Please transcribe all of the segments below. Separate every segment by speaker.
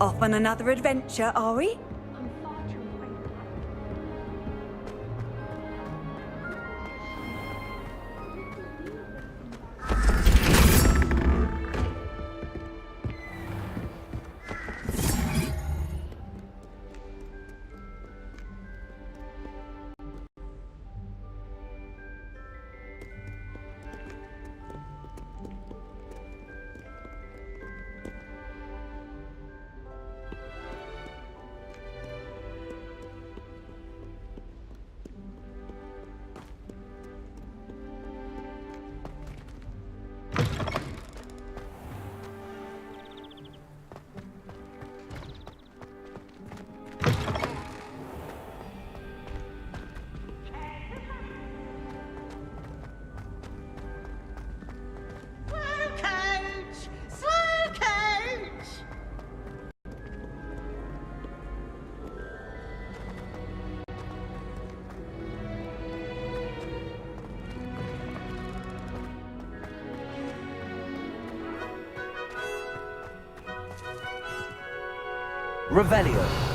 Speaker 1: Off on another adventure, are we?
Speaker 2: Revelio.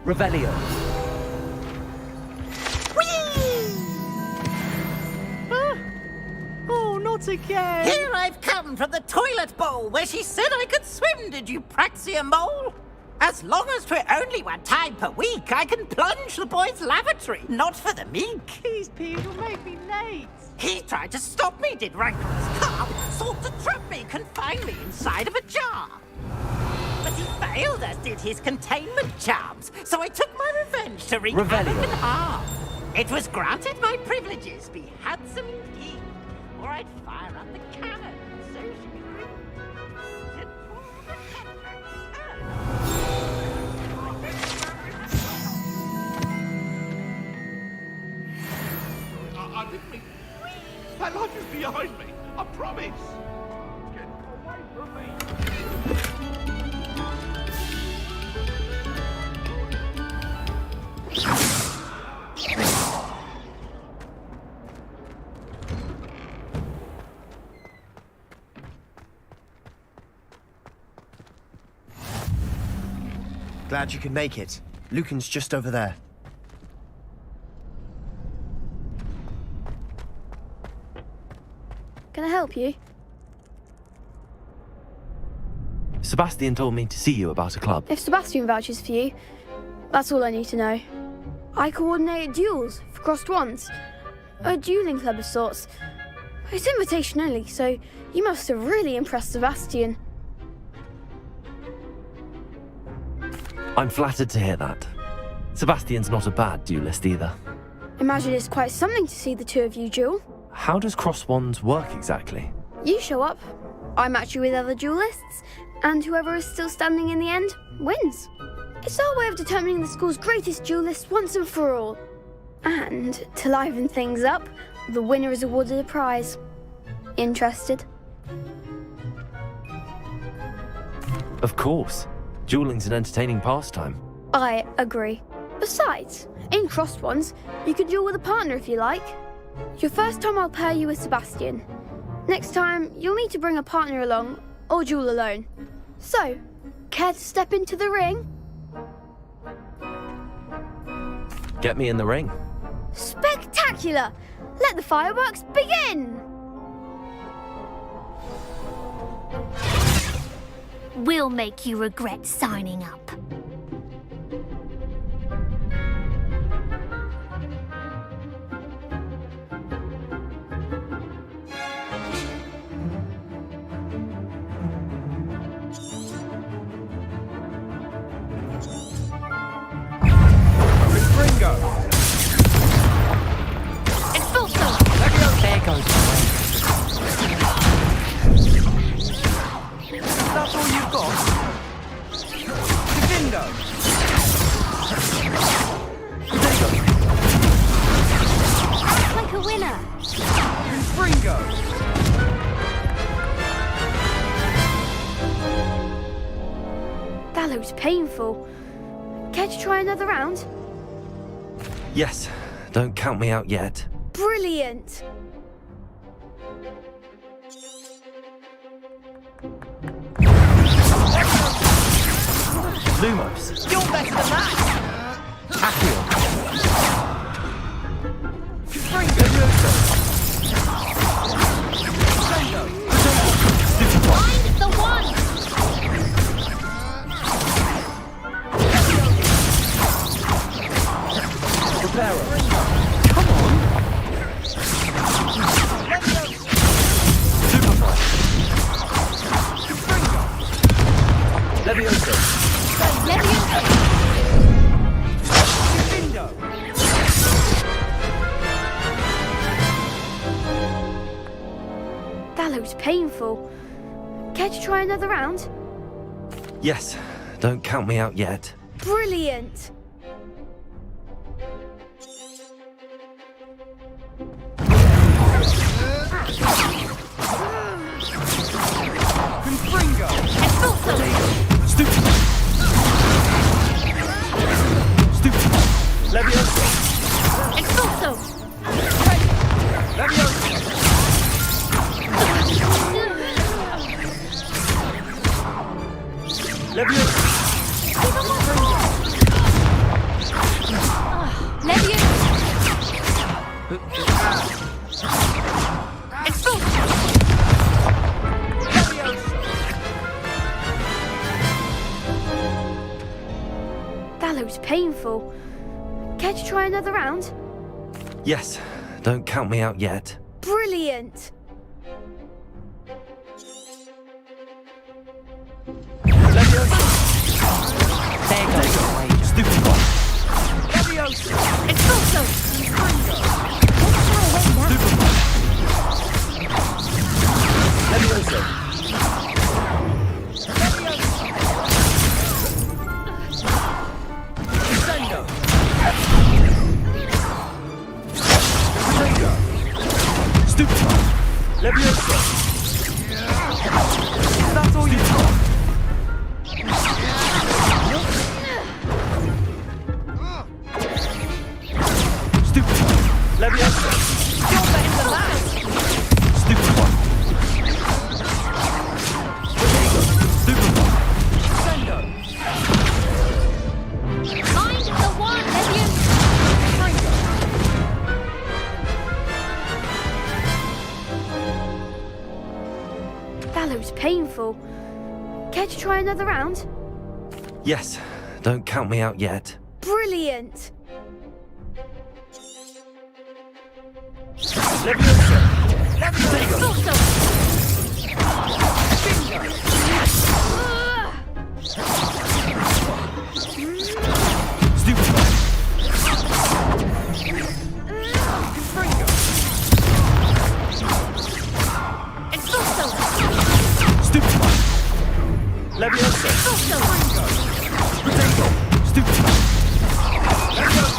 Speaker 2: Revelio.
Speaker 3: Oh, not again!
Speaker 4: Here I've come from the toilet bowl where she said I could swim, did you praxia mole? As long as 'twere only one time per week, I can plunge the boy's lavatory, not for the meek.
Speaker 3: Please, Pete, you'll make me late.
Speaker 4: He tried to stop me, did rancorous carp, sought to trap me, confine me inside of a jar. But he failed, as did his containment charms, so I took my revenge to wreak havoc and harm. It was granted my privileges be handsome indeed, or I'd fire up the cannon, so she could bring to pull the
Speaker 5: I didn't mean... That life is behind me, I promise! Get away from me!
Speaker 2: Glad you could make it. Lucan's just over there.
Speaker 6: Can I help you?
Speaker 7: Sebastian told me to see you about a club.
Speaker 6: If Sebastian vouches for you, that's all I need to know. I coordinate duels for crossed wands. A dueling club of sorts. It's invitation only, so you must have really impressed Sebastian.
Speaker 7: I'm flattered to hear that. Sebastian's not a bad duelist either.
Speaker 6: Imagine it's quite something to see the two of you duel.
Speaker 7: How does cross wands work exactly?
Speaker 6: You show up, I match you with other duelists, and whoever is still standing in the end wins. It's our way of determining the school's greatest duelist once and for all. And to liven things up, the winner is awarded a prize. Interested?
Speaker 7: Of course. Dueling's an entertaining pastime.
Speaker 6: I agree. Besides, in crossed ones, you can duel with a partner if you like. Your first time I'll pair you with Sebastian. Next time, you'll need to bring a partner along, or duel alone. So, care to step into the ring?
Speaker 7: Get me in the ring.
Speaker 6: Spectacular! Let the fireworks begin!
Speaker 8: will make you regret signing up.
Speaker 3: There goes the way. That's all you've got? Divindo!
Speaker 8: Act like a winner.
Speaker 3: Confringo!
Speaker 6: That looks painful. Care to try another round?
Speaker 7: Yes, don't count me out yet.
Speaker 6: Brilliant!
Speaker 7: Lumos.
Speaker 4: You're better than that!
Speaker 7: Accio.
Speaker 8: Find the one!
Speaker 3: Come on!
Speaker 7: Levioso.
Speaker 3: Divindo!
Speaker 6: That looks painful. Care to try another round?
Speaker 7: Yes, don't count me out yet.
Speaker 6: Brilliant!
Speaker 3: Confringo!
Speaker 7: Stupid. Stupid. Levioso.
Speaker 8: Expulso!
Speaker 3: Levioso!
Speaker 7: Levioso.
Speaker 8: Levioso! Expulso!
Speaker 6: That looks painful. Care to try another round?
Speaker 7: Yes, don't count me out yet.
Speaker 6: Brilliant!
Speaker 3: There goes the way.
Speaker 7: Stupid one.
Speaker 8: Expulso!
Speaker 7: Levioso. Stupid one. Levioso.
Speaker 3: That's all you've got?
Speaker 7: Stupid one. Levioso.
Speaker 4: You're better than that!
Speaker 7: Stupid one. Stupid one.
Speaker 8: Find the one, Levioso!
Speaker 6: That looks painful. Care to try another round?
Speaker 7: Yes, don't count me out yet.
Speaker 6: Brilliant!
Speaker 7: Levioso.
Speaker 8: Expulso!
Speaker 7: Stupid one.
Speaker 8: Expulso!
Speaker 7: Stupid one. Levioso.
Speaker 8: Expulso!
Speaker 7: Stupid one.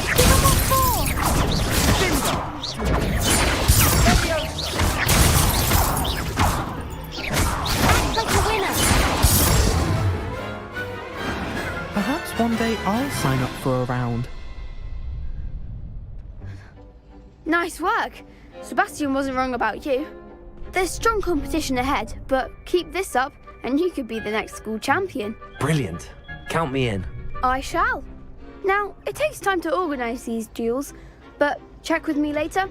Speaker 8: Give him what for! Act like a winner!
Speaker 3: Perhaps one day I'll sign up for a round.
Speaker 6: Nice work! Sebastian wasn't wrong about you. There's strong competition ahead, but keep this up and you could be the next school champion.
Speaker 7: Brilliant. Count me in.
Speaker 6: I shall. Now, it takes time to organise these duels, but check with me later.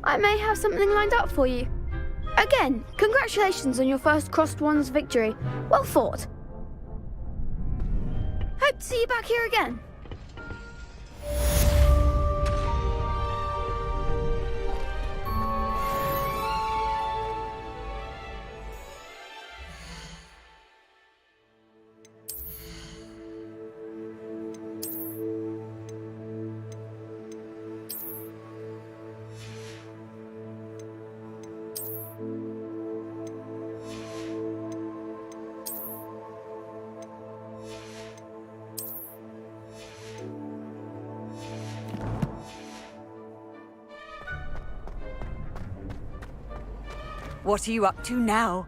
Speaker 6: I may have something lined up for you. Again, congratulations on your first Crossed Wands victory. Well fought. to see you back here again.
Speaker 1: What are you up to now?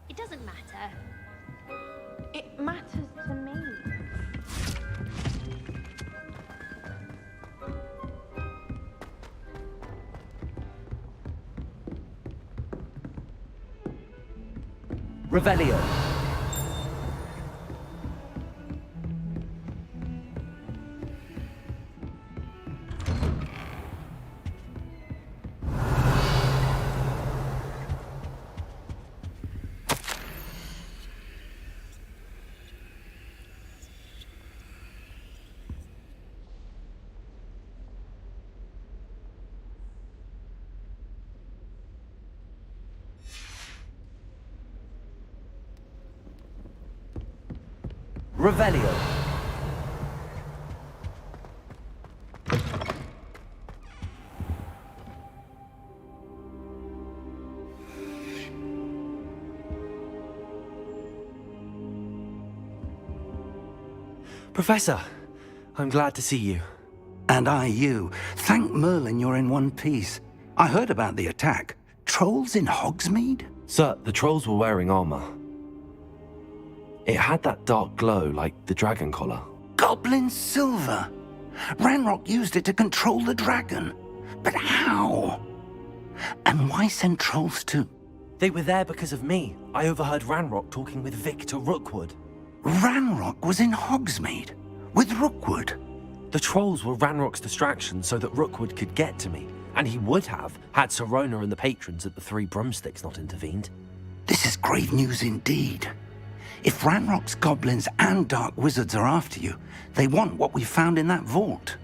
Speaker 8: It doesn't matter.
Speaker 9: It matters to me.
Speaker 7: Revelio. Revelio. Professor, I'm glad to see you.
Speaker 10: And I you. Thank Merlin you're in one piece. I heard about the attack. Trolls in Hogsmeade?
Speaker 7: Sir, the trolls were wearing armor. It had that dark glow like the dragon collar.
Speaker 10: Goblin silver! Ranrock used it to control the dragon. But how? And why send trolls to...
Speaker 7: They were there because of me. I overheard Ranrock talking with Victor Rookwood.
Speaker 10: Ranrock was in Hogsmeade? With Rookwood?
Speaker 7: The trolls were Ranrock's distraction so that Rookwood could get to me. And he would have, had Sirona and the patrons at the Three Broomsticks not intervened.
Speaker 10: This is grave news indeed. If Ranrock's goblins and dark wizards are after you, they want what we found in that vault.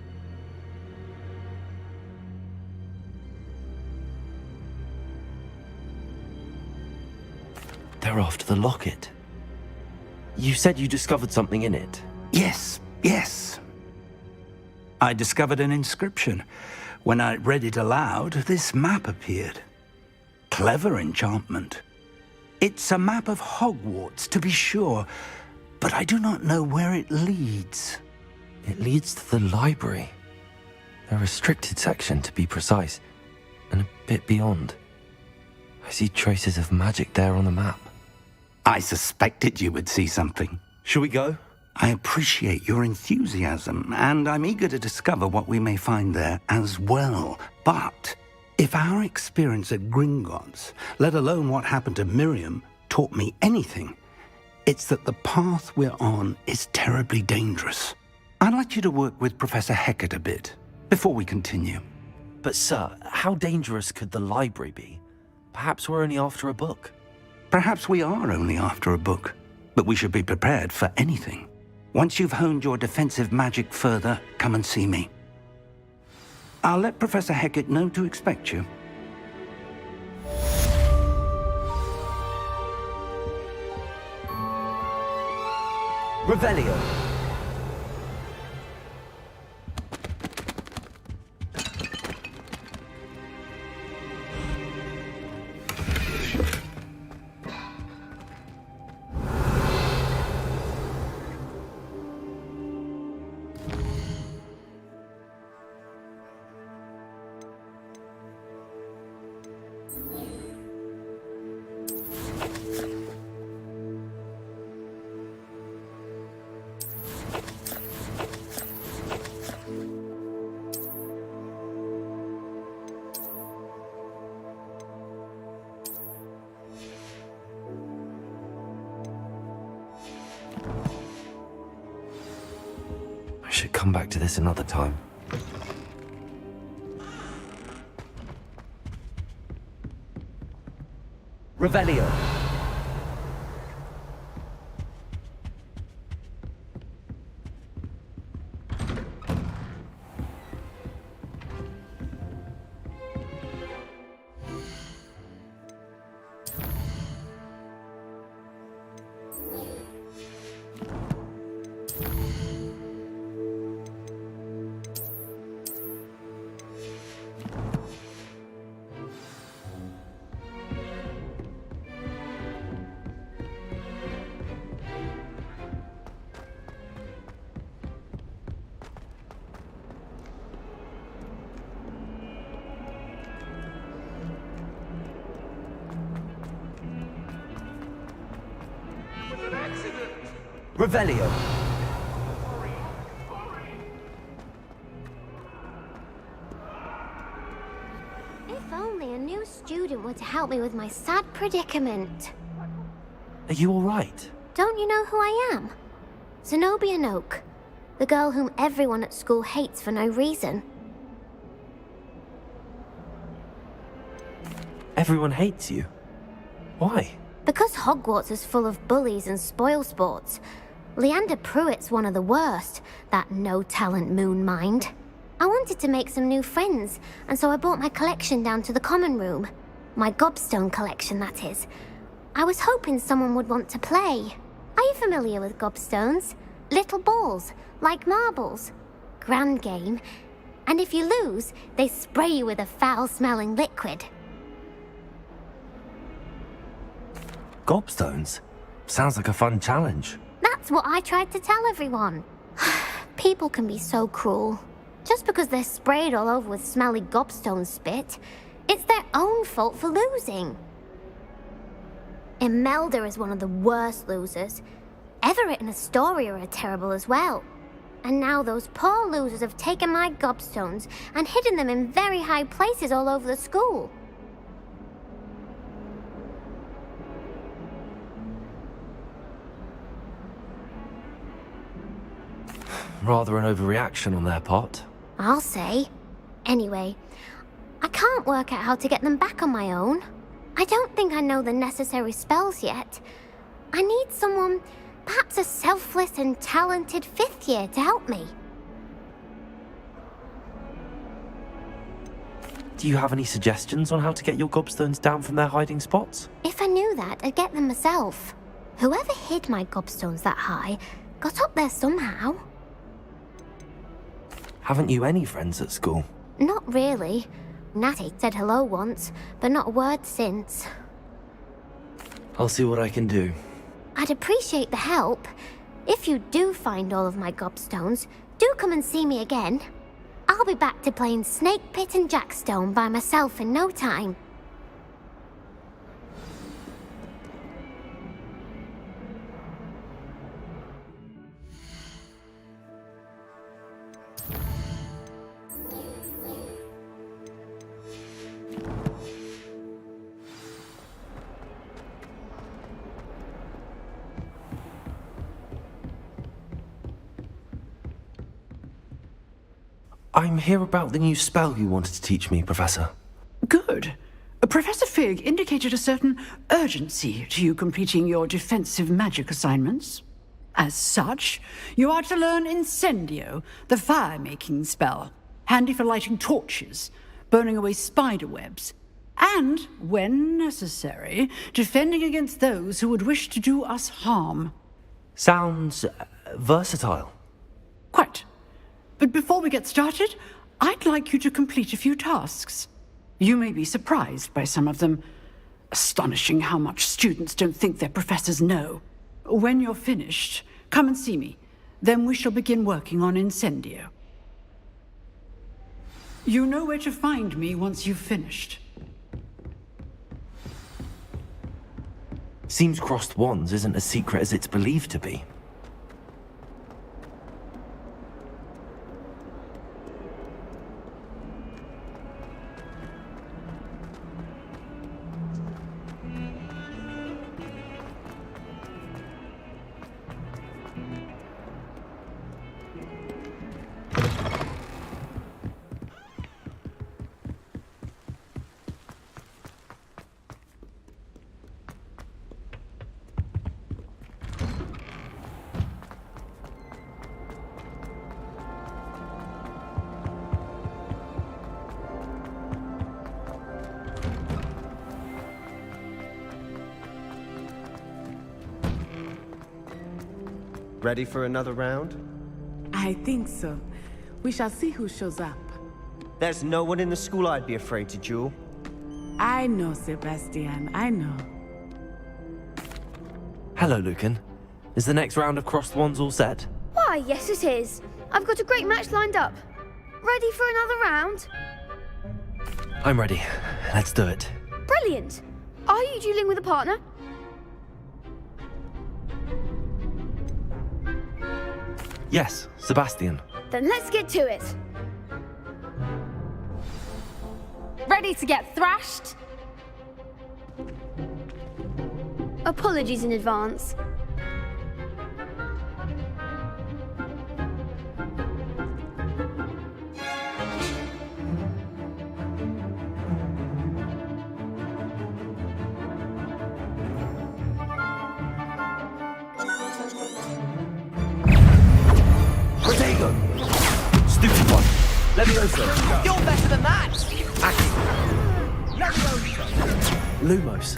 Speaker 7: They're after the locket. You said you discovered something in it.
Speaker 10: Yes, yes. I discovered an inscription. When I read it aloud, this map appeared. Clever enchantment. It's a map of Hogwarts, to be sure, but I do not know where it leads.
Speaker 7: It leads to the library. A restricted section, to be precise, and a bit beyond. I see traces of magic there on the map.
Speaker 10: I suspected you would see something.
Speaker 7: Shall we go?
Speaker 10: I appreciate your enthusiasm, and I'm eager to discover what we may find there as well. But if our experience at Gringotts, let alone what happened to Miriam, taught me anything, it's that the path we're on is terribly dangerous. I'd like you to work with Professor Hecat a bit before we continue.
Speaker 7: But sir, how dangerous could the library be? Perhaps we're only after a book.
Speaker 10: Perhaps we are only after a book, but we should be prepared for anything. Once you've honed your defensive magic further, come and see me. I'll let Professor Hecat know to expect you.
Speaker 7: Revelio. I should come back to this another time. Revelio. Revelio.
Speaker 8: If only a new student were to help me with my sad predicament.
Speaker 7: Are you all right?
Speaker 8: Don't you know who I am? Zenobia Noak, the girl whom everyone at school hates for no reason.
Speaker 7: Everyone hates you. Why?
Speaker 8: Because Hogwarts is full of bullies and spoilsports. Leander Pruitt's one of the worst, that no-talent moon mind. I wanted to make some new friends, and so I brought my collection down to the common room. My gobstone collection, that is. I was hoping someone would want to play. Are you familiar with gobstones? Little balls, like marbles. Grand game. And if you lose, they spray you with a foul-smelling liquid.
Speaker 7: Gobstones? Sounds like a fun challenge.
Speaker 8: That's what I tried to tell everyone. People can be so cruel. Just because they're sprayed all over with smelly gobstone spit, it's their own fault for losing. Imelda is one of the worst losers. Everett and Astoria are terrible as well. And now those poor losers have taken my gobstones and hidden them in very high places all over the school.
Speaker 7: Rather an overreaction on their part.
Speaker 8: I'll say. Anyway, I can't work out how to get them back on my own. I don't think I know the necessary spells yet. I need someone, perhaps a selfless and talented fifth year to help me.
Speaker 7: Do you have any suggestions on how to get your gobstones down from their hiding spots?
Speaker 8: If I knew that, I'd get them myself. Whoever hid my gobstones that high got up there somehow.
Speaker 7: Haven't you any friends at school?
Speaker 8: Not really. Natty said hello once, but not a word since.
Speaker 7: I'll see what I can do.
Speaker 8: I'd appreciate the help. If you do find all of my gobstones, do come and see me again. I'll be back to playing Snake Pit and Jackstone by myself in no time.
Speaker 7: I'm here about the new spell you wanted to teach me, Professor.
Speaker 11: Good. Professor Fig indicated a certain urgency to you completing your defensive magic assignments. As such, you are to learn Incendio, the fire-making spell, handy for lighting torches, burning away spider webs, and, when necessary, defending against those who would wish to do us harm.
Speaker 7: Sounds versatile.
Speaker 11: Quite. But before we get started, I'd like you to complete a few tasks. You may be surprised by some of them. Astonishing how much students don't think their professors know. When you're finished, come and see me. Then we shall begin working on Incendio. You know where to find me once you've finished.
Speaker 7: Seems crossed wands isn't as secret as it's believed to be.
Speaker 2: Ready for another round?
Speaker 12: I think so. We shall see who shows up.
Speaker 2: There's no one in the school I'd be afraid to duel.
Speaker 12: I know, Sebastian, I know.
Speaker 7: Hello, Lucan. Is the next round of crossed wands all set?
Speaker 6: Why, yes it is. I've got a great match lined up. Ready for another round?
Speaker 7: I'm ready. Let's do it.
Speaker 6: Brilliant. Are you dueling with a partner?
Speaker 7: Yes, Sebastian.
Speaker 6: Then let's get to it.
Speaker 9: Ready to get thrashed?
Speaker 6: Apologies in advance.
Speaker 7: Protego! Stupid one! Levioso!
Speaker 4: You're better than that!
Speaker 7: Aki! Lumos!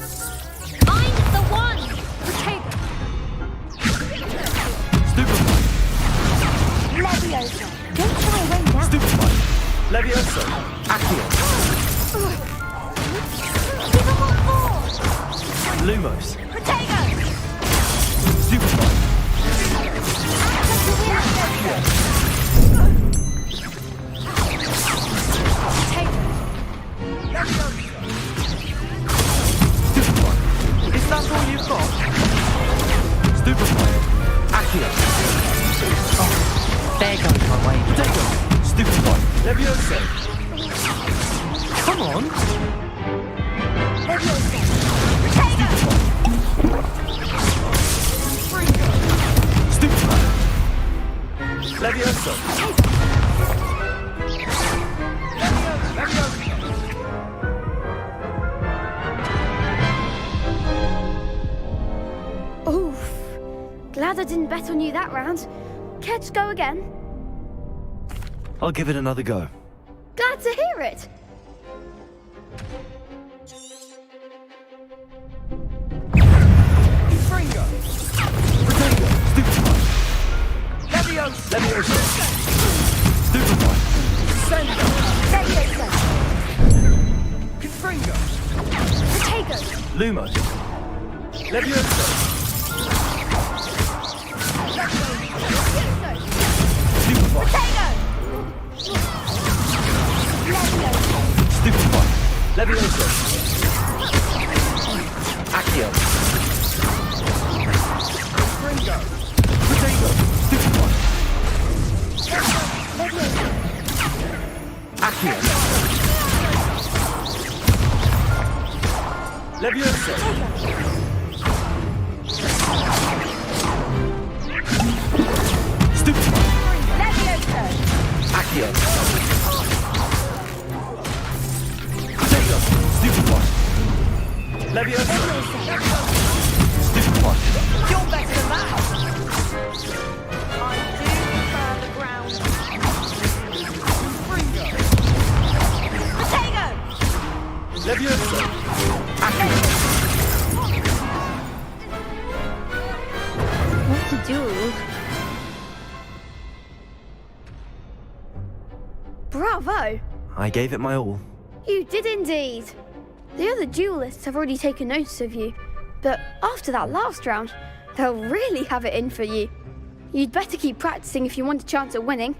Speaker 8: I'm the one!
Speaker 9: Protego!
Speaker 7: Stupid one!
Speaker 9: Leviosa! Don't shy away now!
Speaker 7: Stupid one! Levioso! Accio!
Speaker 8: Give them what for!
Speaker 7: Lumos!
Speaker 8: Protego!
Speaker 7: Stupid one! Stupid one! Is that all you've got? Stupid one! Accio! Oh, there goes my way. Potato! Stupid one! Levioso! Come on!
Speaker 8: Leviosa!
Speaker 7: Stupid one! Levioso!
Speaker 6: Oof. Glad I didn't bet on you that round. Care to go again?
Speaker 7: I'll give it another go.
Speaker 6: Glad to hear it.
Speaker 7: Potato! Stupid one! Levioso! Stupid one!
Speaker 8: Leviosa!
Speaker 7: Confringo!
Speaker 8: Protego!
Speaker 7: Lumos! Levioso! Stupid one!
Speaker 8: Protego!
Speaker 7: Stupid one! Levioso! Accio! Confringo! Potato! Stupid one! Accio! Levioso!
Speaker 6: What a duel. Bravo!
Speaker 2: I gave it my all.
Speaker 6: You did indeed. The other duelists have already taken notice of you, but after that last round, they'll really have it in for you. You'd better keep practicing if you want a chance at winning,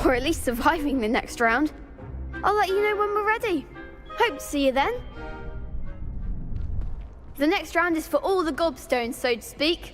Speaker 6: or at least surviving the next round. I'll let you know when we're ready. Hope to see you then. The next round is for all the gobstones, so to speak.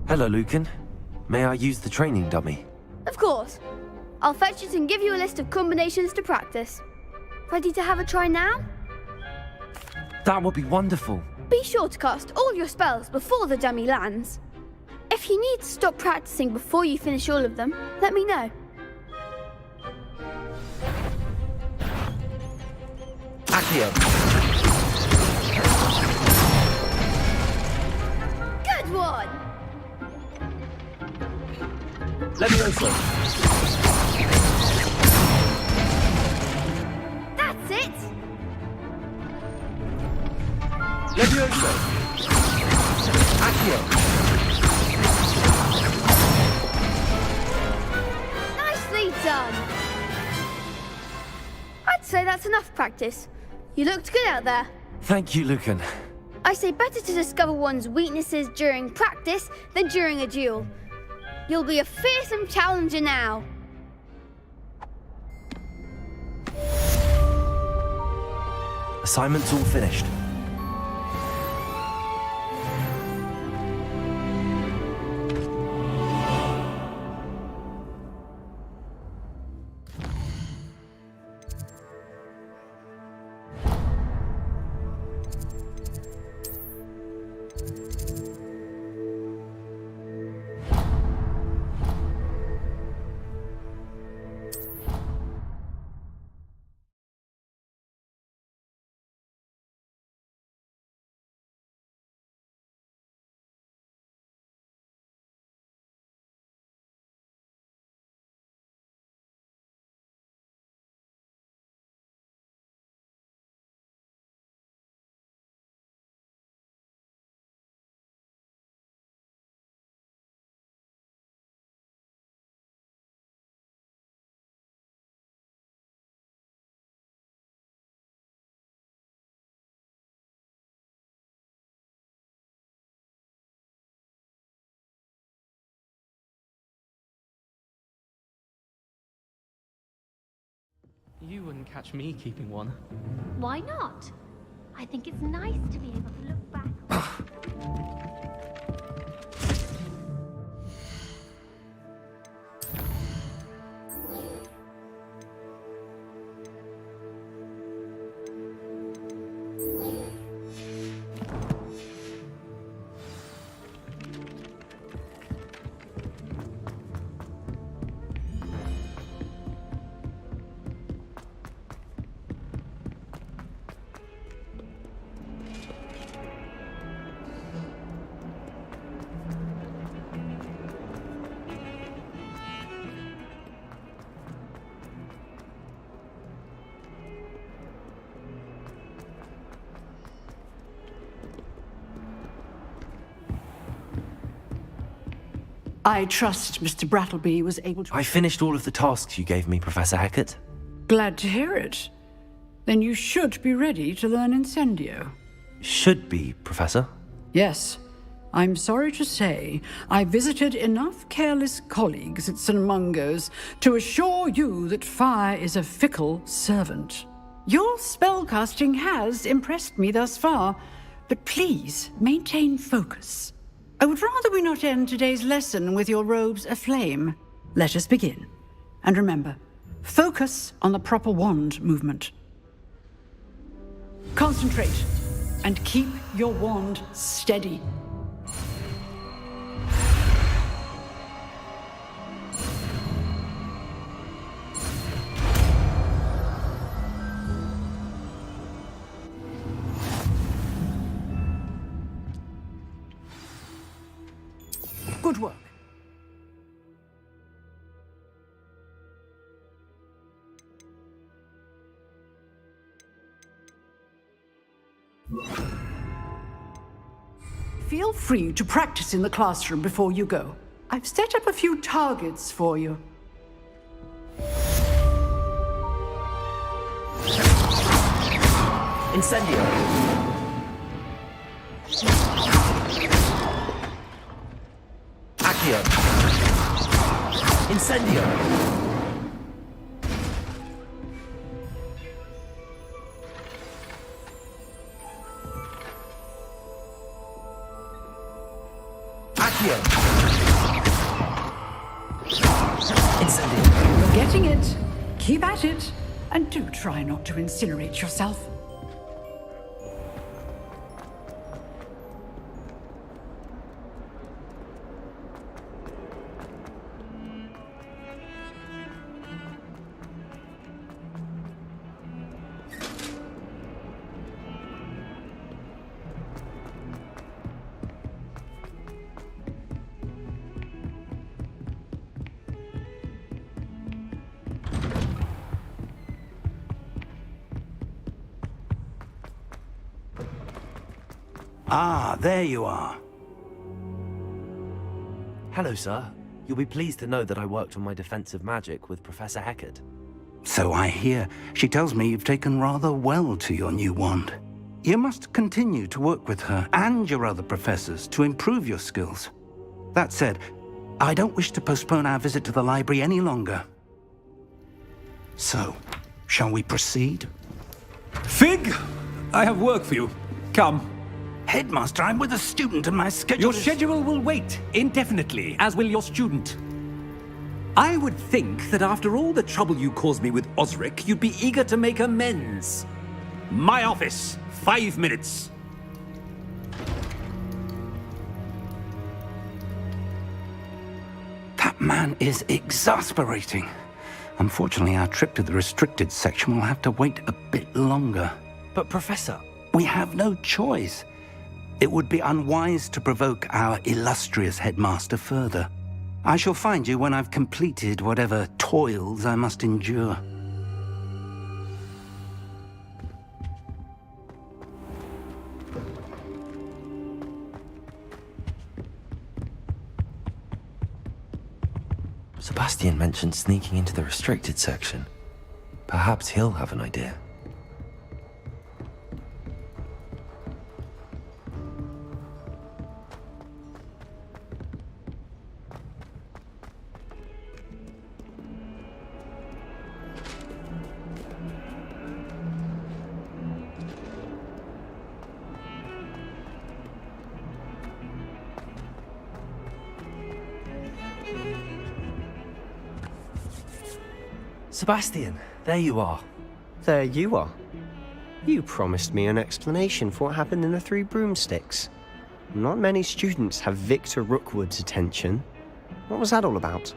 Speaker 2: Hello, Lucan. May I use the training dummy?
Speaker 6: Of course. I'll fetch it and give you a list of combinations to practice. Ready to have a try now?
Speaker 2: That would be wonderful.
Speaker 6: Be sure to cast all your spells before the dummy lands. If you need to stop practicing before you finish all of them, let me know.
Speaker 2: Accio.
Speaker 6: Good one!
Speaker 2: Levioso.
Speaker 6: That's it!
Speaker 2: Levioso. Accio.
Speaker 6: Nicely done! I'd say that's enough practice. You looked good out there.
Speaker 2: Thank you, Lucan.
Speaker 6: I say better to discover one's weaknesses during practice than during a duel. You'll be a fearsome challenger now.
Speaker 2: Assignment's all finished.
Speaker 7: You wouldn't catch me keeping one.
Speaker 8: Why not? I think it's nice to be able to look back.
Speaker 11: I trust Mr. Brattleby was able to...
Speaker 2: I finished all of the tasks you gave me, Professor Hackett.
Speaker 11: Glad to hear it. Then you should be ready to learn Incendio.
Speaker 2: Should be, Professor.
Speaker 11: Yes. I'm sorry to say, I visited enough careless colleagues at St. Mungo's to assure you that fire is a fickle servant. Your spellcasting has impressed me thus far, but please maintain focus. I would rather we not end today's lesson with your robes aflame. Let us begin. And remember, focus on the proper wand movement. Concentrate and keep your wand steady. Good work. Feel free to practice in the classroom before you go. I've set up a few targets for you.
Speaker 7: Incendio. Accio. Incendio. Accio. Incendio.
Speaker 11: You're getting it. Keep at it. And do try not to incinerate yourself.
Speaker 10: Ah, there you are.
Speaker 7: Hello, sir. You'll be pleased to know that I worked on my defensive magic with Professor Heckard.
Speaker 10: So I hear. She tells me you've taken rather well to your new wand. You must continue to work with her and your other professors to improve your skills. That said, I don't wish to postpone our visit to the library any longer. So, shall we proceed?
Speaker 13: Fig! I have work for you. Come.
Speaker 10: Headmaster, I'm with a student and my schedule
Speaker 13: Your schedule will wait indefinitely, as will your student. I would think that after all the trouble you caused me with Osric, you'd be eager to make amends. My office, 5 minutes.
Speaker 10: That man is exasperating. Unfortunately, our trip to the restricted section will have to wait a bit longer.
Speaker 7: But, Professor...
Speaker 10: We have no choice. It would be unwise to provoke our illustrious headmaster further. I shall find you when I've completed whatever toils I must endure.
Speaker 7: Sebastian mentioned sneaking into the restricted section. Perhaps he'll have an idea. Sebastian, there you are.
Speaker 2: There you are. You promised me an explanation for what happened in the Three Broomsticks. Not many students have Victor Rookwood's attention. What was that all about?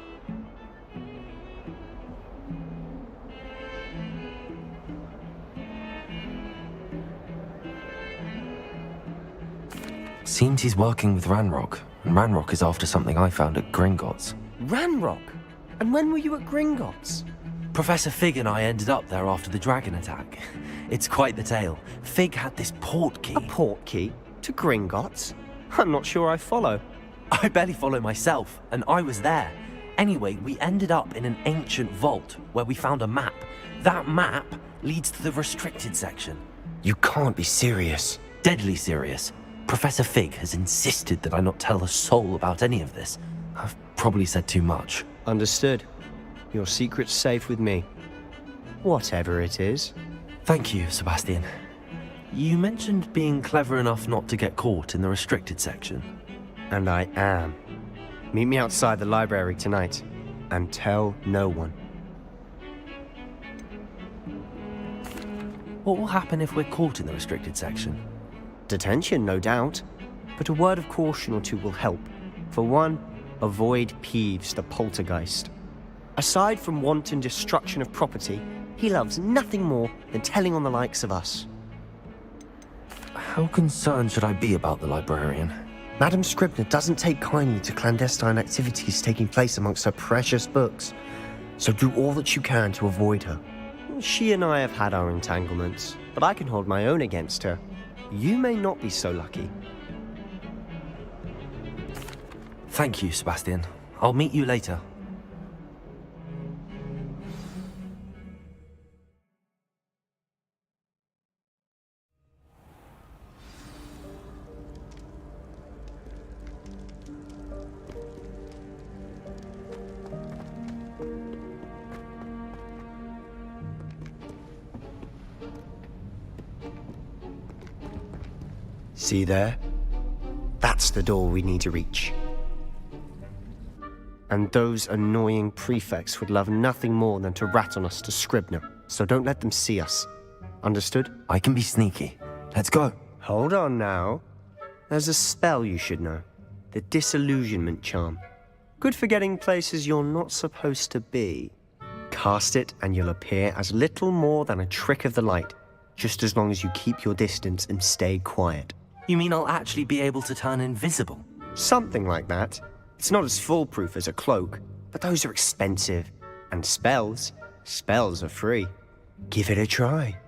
Speaker 7: Seems he's working with Ranrock, and Ranrock is after something I found at Gringotts.
Speaker 2: Ranrock? And when were you at Gringotts?
Speaker 7: Professor Fig and I ended up there after the dragon attack. It's quite the tale. Fig had this port key.
Speaker 2: A port key? To Gringotts? I'm not sure I follow.
Speaker 7: I barely follow myself, and I was there. Anyway, we ended up in an ancient vault where we found a map. That map leads to the restricted section.
Speaker 2: You can't be serious.
Speaker 7: Deadly serious. Professor Fig has insisted that I not tell a soul about any of this. I've probably said too much.
Speaker 2: Understood. Your secret's safe with me. Whatever it is.
Speaker 7: Thank you, Sebastian. You mentioned being clever enough not to get caught in the restricted section.
Speaker 2: And I am. Meet me outside the library tonight. And tell no one.
Speaker 7: What will happen if we're caught in the restricted section?
Speaker 2: Detention, no doubt. But a word of caution or two will help. For one, avoid Peeves the poltergeist. Aside from wanton destruction of property, he loves nothing more than telling on the likes of us.
Speaker 7: How concerned should I be about the librarian?
Speaker 2: Madame Scribner doesn't take kindly to clandestine activities taking place amongst her precious books, so do all that you can to avoid her. She and I have had our entanglements, but I can hold my own against her. You may not be so lucky.
Speaker 7: Thank you, Sebastian. I'll meet you later.
Speaker 2: See there? That's the door we need to reach. And those annoying prefects would love nothing more than to rat on us to Scribner, so don't let them see us. Understood?
Speaker 7: I can be sneaky. Let's go.
Speaker 2: Hold on now. There's a spell you should know. The Disillusionment Charm. Good for getting places you're not supposed to be. Cast it and you'll appear as little more than a trick of the light, just as long as you keep your distance and stay quiet.
Speaker 7: You mean I'll actually be able to turn invisible?
Speaker 2: Something like that. It's not as foolproof as a cloak, but those are expensive. And spells are free. Give it a try.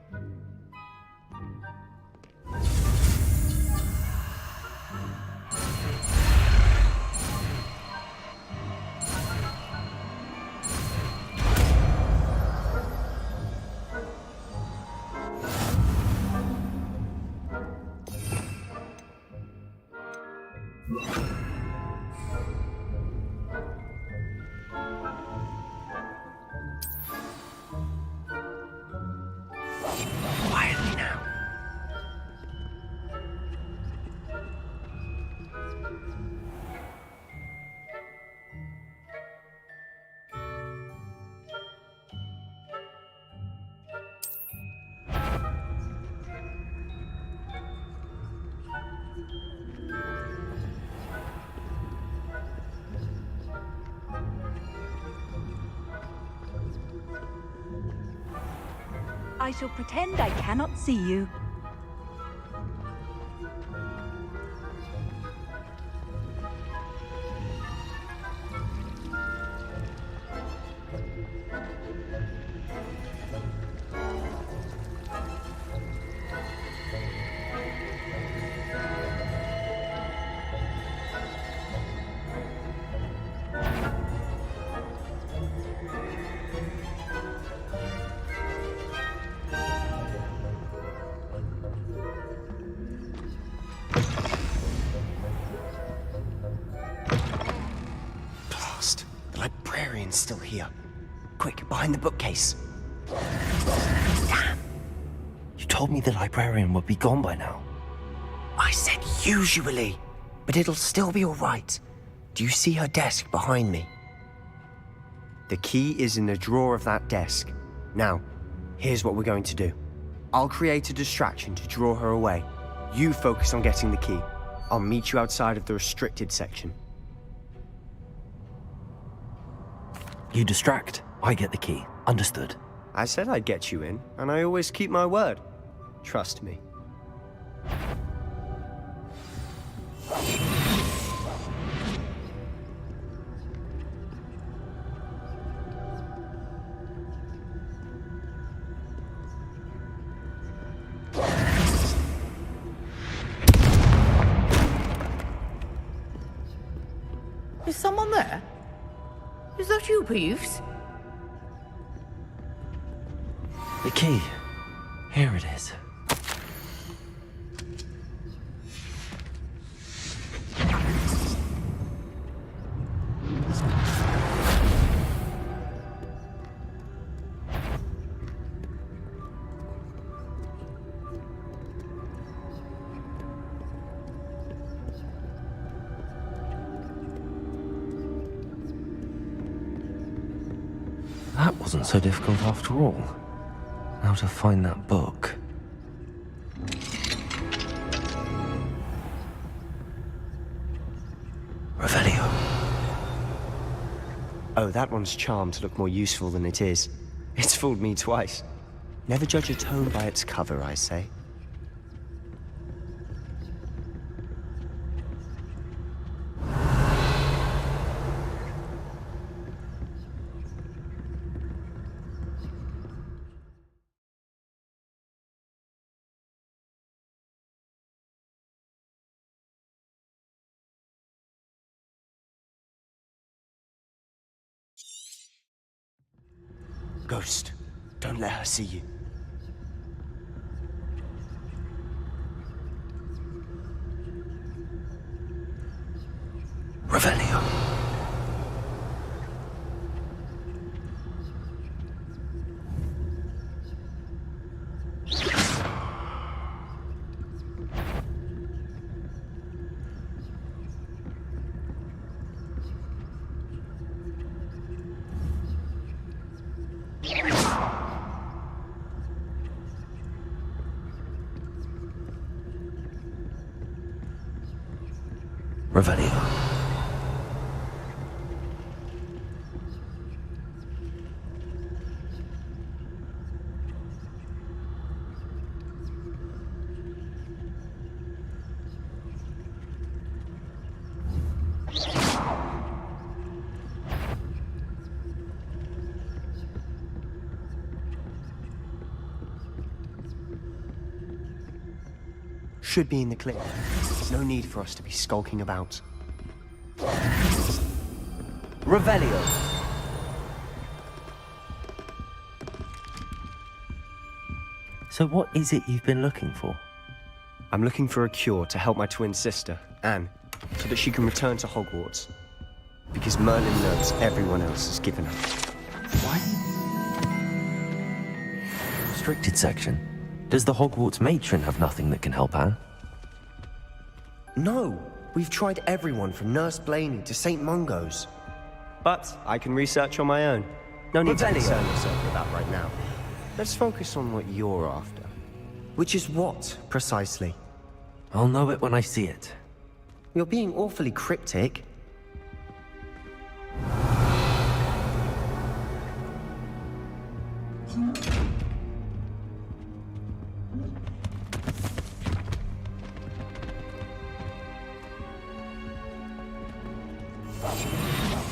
Speaker 2: Quietly now.
Speaker 1: I shall pretend I cannot see you.
Speaker 2: Still here. Quick, behind the bookcase. Damn.
Speaker 7: You told me the librarian would be gone by now.
Speaker 2: I said usually, but it'll still be all right. Do you see her desk behind me? The key is in the drawer of that desk. Now, here's what we're going to do. I'll create a distraction to draw her away. You focus on getting the key. I'll meet you outside of the restricted section.
Speaker 7: You distract, I get the key. Understood.
Speaker 2: I said I'd get you in, and I always keep my word. Trust me.
Speaker 14: Is someone there? Is that you, Peeves?
Speaker 7: The key. Here it is. That wasn't so difficult after all. Now to find that book. Revelio.
Speaker 2: Oh, that one's charmed to look more useful than it is. It's fooled me twice. Never judge a tome by its cover, I say. Ghost, don't let her see you.
Speaker 7: Revelio. Revelio.
Speaker 2: Should be in the clear. No need for us to be skulking about. Revelio.
Speaker 7: So what is it you've been looking for?
Speaker 2: I'm looking for a cure to help my twin sister, Anne, so that she can return to Hogwarts. Because Merlin knows everyone else has given up.
Speaker 7: What? Restricted section. Does the Hogwarts matron have nothing that can help Anne?
Speaker 2: No, we've tried everyone from Nurse Blaney to St. Mungo's. But I can research on my own. No need to concern yourself with that right now. Let's focus on what you're after. Which is what, precisely?
Speaker 7: I'll know it when I see it.
Speaker 2: You're being awfully cryptic.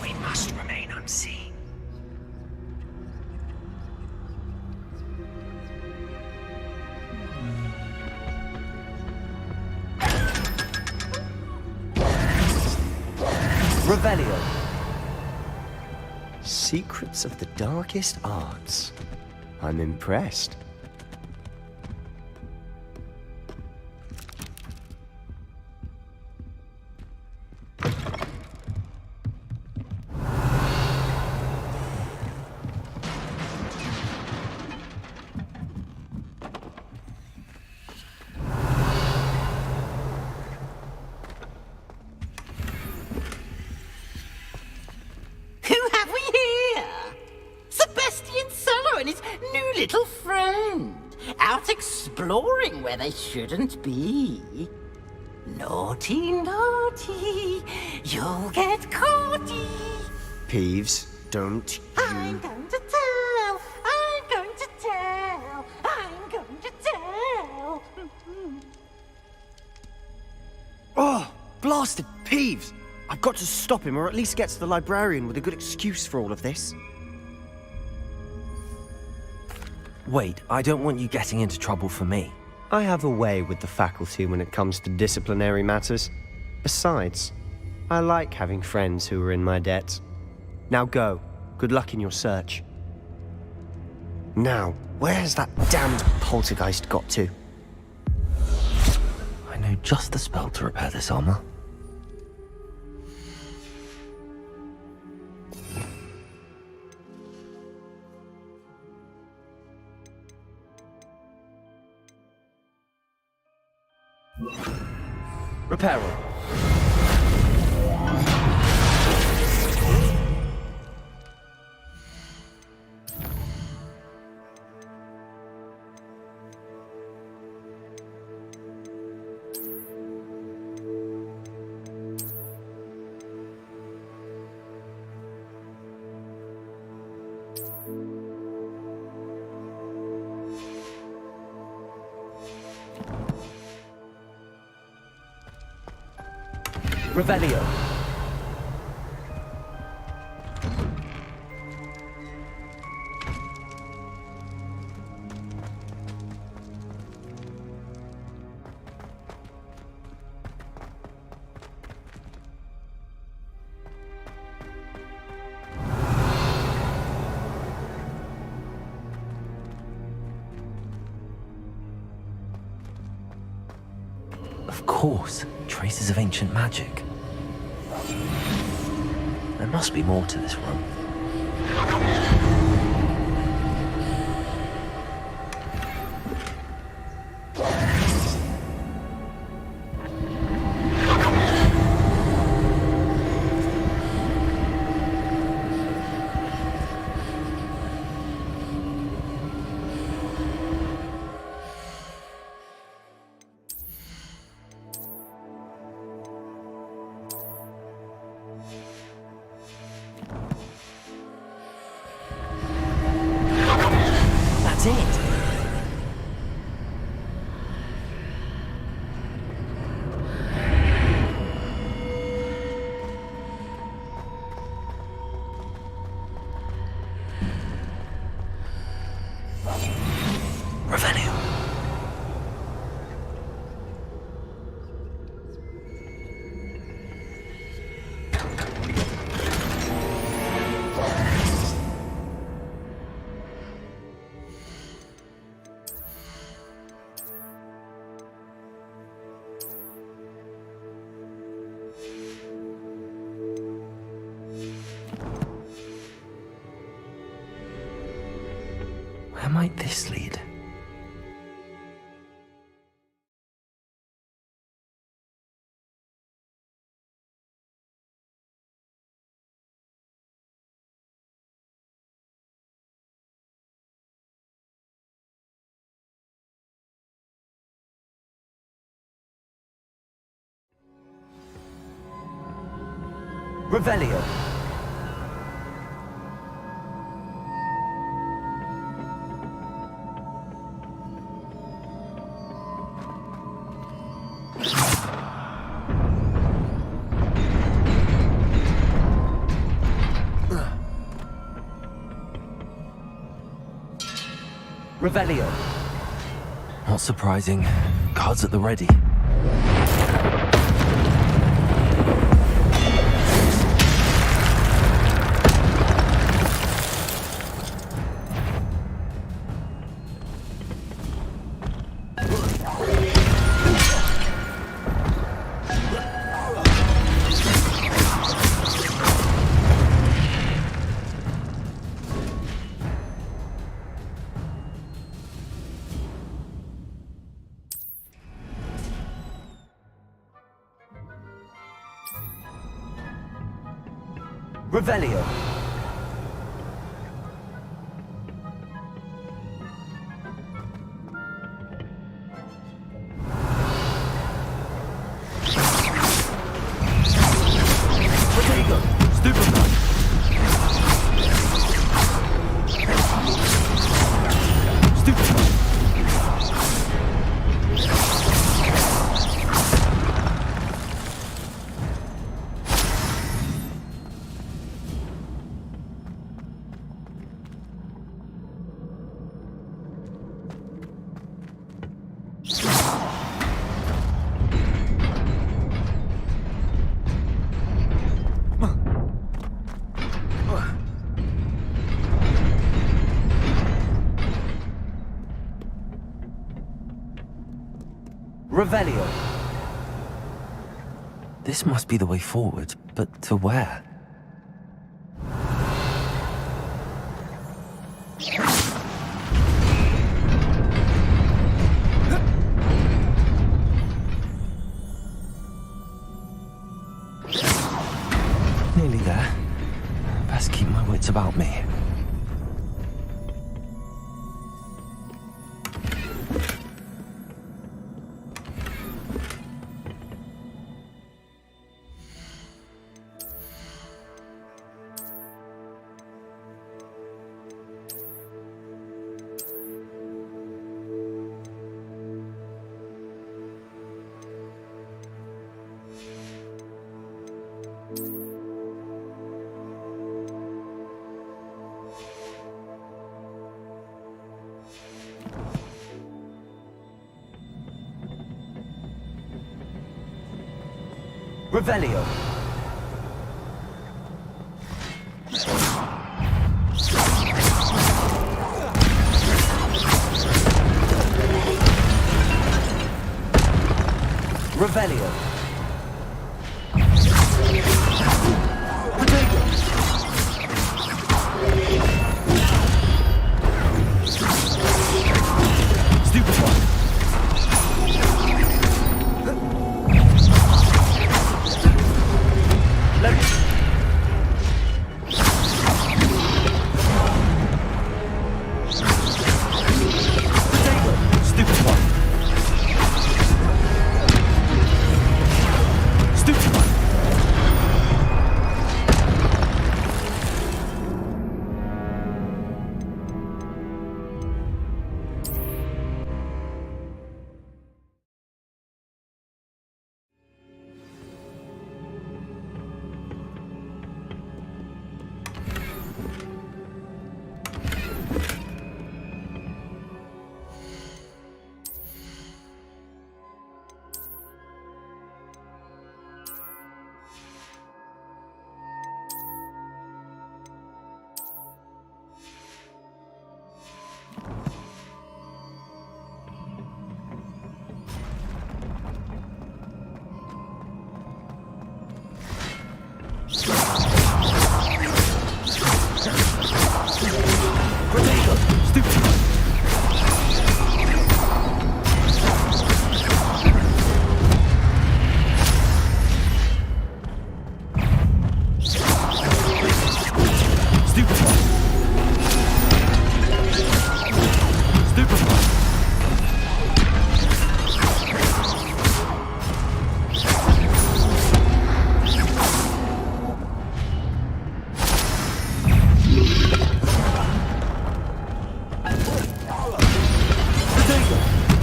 Speaker 15: We must remain unseen.
Speaker 2: Revelio. Secrets of the darkest arts. I'm impressed.
Speaker 4: Little friend, out exploring where they shouldn't be. Naughty, naughty, you'll get caughty.
Speaker 2: Peeves, don't you...
Speaker 4: I'm going to tell, I'm going to tell, I'm going to tell.
Speaker 2: Oh, blasted Peeves! I've got to stop him, or at least get to the librarian with a good excuse for all of this.
Speaker 7: Wait, I don't want you getting into trouble for me.
Speaker 2: I have a way with the faculty when it comes to disciplinary matters. Besides, I like having friends who are in my debt. Now go. Good luck in your search. Now, where has that damned poltergeist got to?
Speaker 7: I know just the spell to repair this armor. Reparo. Revelio. Of course, traces of ancient magic. There must be more to this room.
Speaker 2: That's it.
Speaker 7: Revelio. Where might this lead? Revelio. Revelio. Not surprising. Cards at the ready. Revelio. Protego. Stupefy. Stupefy. Revelio. This must be the way forward, but to where? Nearly there. Best keep my wits about me. Revelio. Revelio.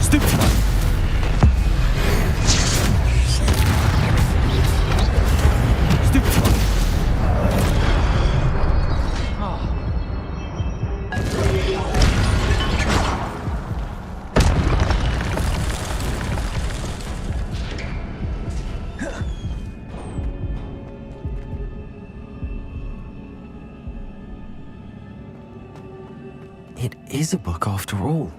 Speaker 7: Stupefy. It is a book after all.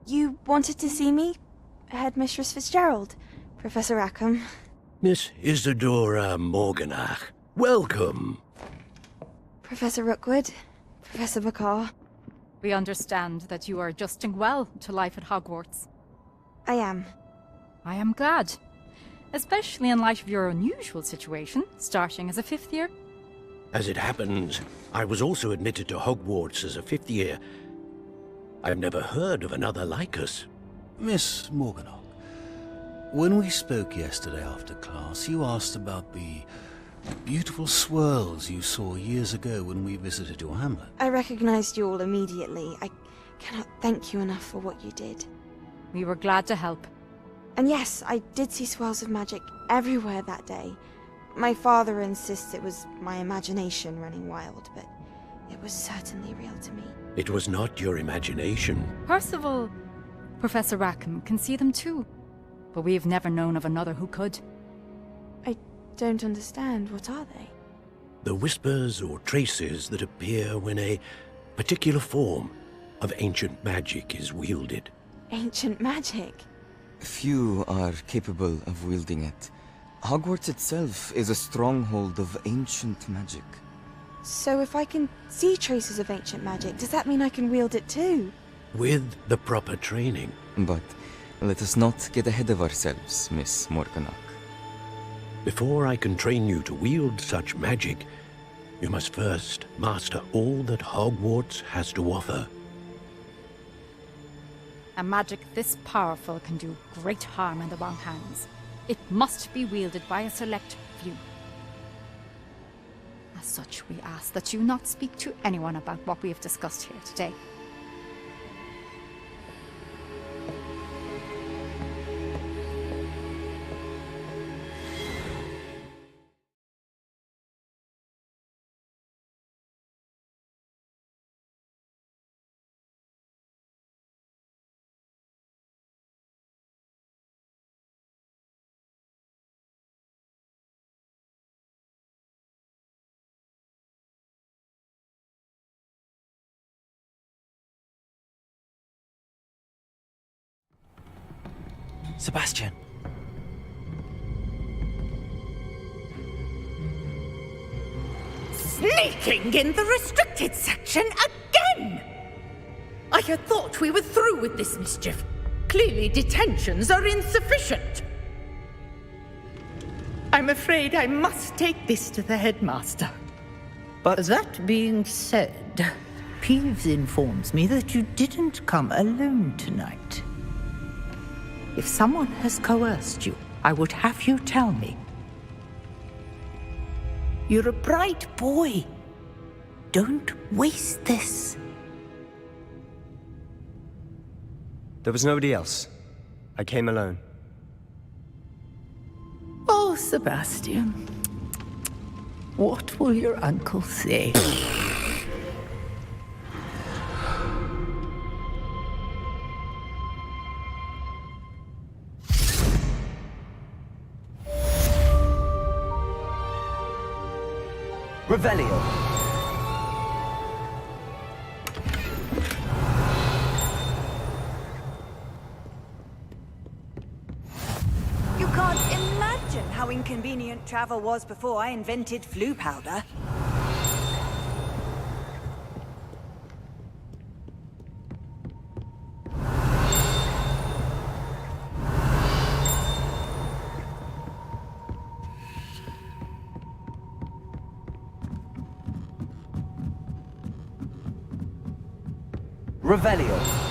Speaker 16: You wanted to see me? Headmistress Fitzgerald, Professor Rackham.
Speaker 17: Miss Isadora Morganach, welcome.
Speaker 16: Professor Rookwood, Professor McCaw.
Speaker 18: We understand that you are adjusting well to life at Hogwarts.
Speaker 16: I am.
Speaker 18: I am glad. Especially in light of your unusual situation, starting as a 5th year.
Speaker 17: As it happens, I was also admitted to Hogwarts as a 5th year. I've never heard of another like us.
Speaker 19: Miss Morganock, when we spoke yesterday after class, you asked about the beautiful swirls you saw years ago when we visited your hamlet.
Speaker 16: I recognized you all immediately. I cannot thank you enough for what you did.
Speaker 18: We were glad to help.
Speaker 16: And yes, I did see swirls of magic everywhere that day. My father insists it was my imagination running wild, but it was certainly real to me.
Speaker 17: It was not your imagination.
Speaker 18: Percival, Professor Rackham can see them too. But we've never known of another who could.
Speaker 16: I don't understand. What are they?
Speaker 17: The whispers or traces that appear when a particular form of ancient magic is wielded.
Speaker 16: Ancient magic?
Speaker 20: Few are capable of wielding it. Hogwarts itself is a stronghold of ancient magic.
Speaker 16: So if I can see traces of ancient magic, does that mean I can wield it too?
Speaker 17: With the proper training.
Speaker 20: But let us not get ahead of ourselves, Miss Morganock.
Speaker 17: Before I can train you to wield such magic, you must first master all that Hogwarts has to offer.
Speaker 18: A magic this powerful can do great harm in the wrong hands. It must be wielded by a select few. As such, we ask that you not speak to anyone about what we have discussed here today.
Speaker 7: Sebastian.
Speaker 14: Sneaking in the restricted section again! I had thought we were through with this mischief. Clearly detentions are insufficient. I'm afraid I must take this to the headmaster.
Speaker 21: But that being said, Peeves informs me that you didn't come alone tonight. If someone has coerced you, I would have you tell me. You're a bright boy. Don't waste this.
Speaker 2: There was nobody else. I came alone.
Speaker 21: Oh, Sebastian. What will your uncle say?
Speaker 2: Revelio.
Speaker 1: You can't imagine how inconvenient travel was before I invented flu powder.
Speaker 2: Revelio.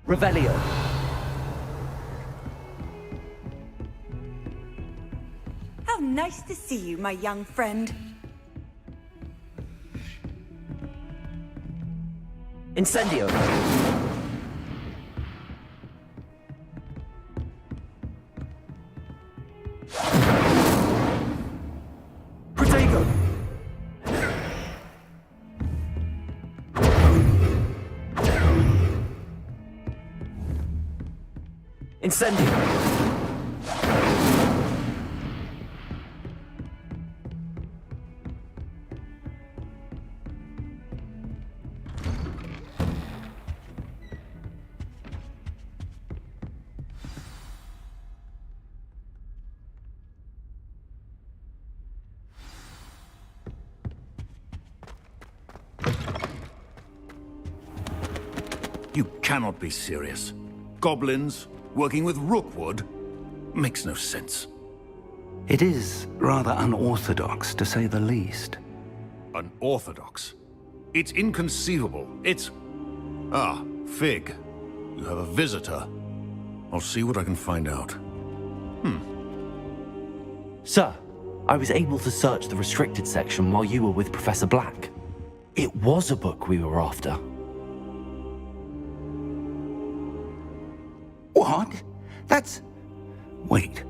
Speaker 7: Revelio.
Speaker 1: How nice to see you, my young friend.
Speaker 7: Incendio. Protego. Incendio.
Speaker 19: You cannot be serious. Goblins working with Rookwood? Makes no sense.
Speaker 10: It is rather unorthodox, to say the least.
Speaker 19: Unorthodox? It's inconceivable. It's... Ah, Fig. You have a visitor. I'll see what I can find out.
Speaker 7: Sir, I was able to search the restricted section while you were with Professor Black. It was a book we were after.
Speaker 10: What? That's... Wait.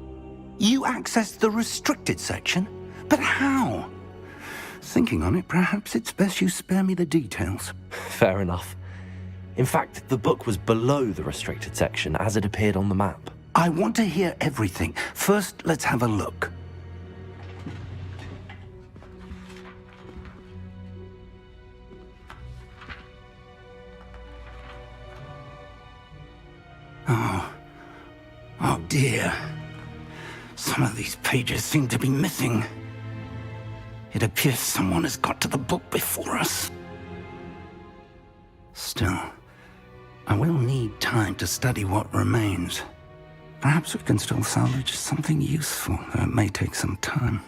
Speaker 10: You accessed the restricted section? But how? Thinking on it, perhaps it's best you spare me the details.
Speaker 7: Fair enough. In fact, the book was below the restricted section as it appeared on the map.
Speaker 10: I want to hear everything. First, let's have a look. Oh dear. Some of these pages seem to be missing. It appears someone has got to the book before us. Still, I will need time to study what remains. Perhaps we can still salvage something useful, though it may take some time.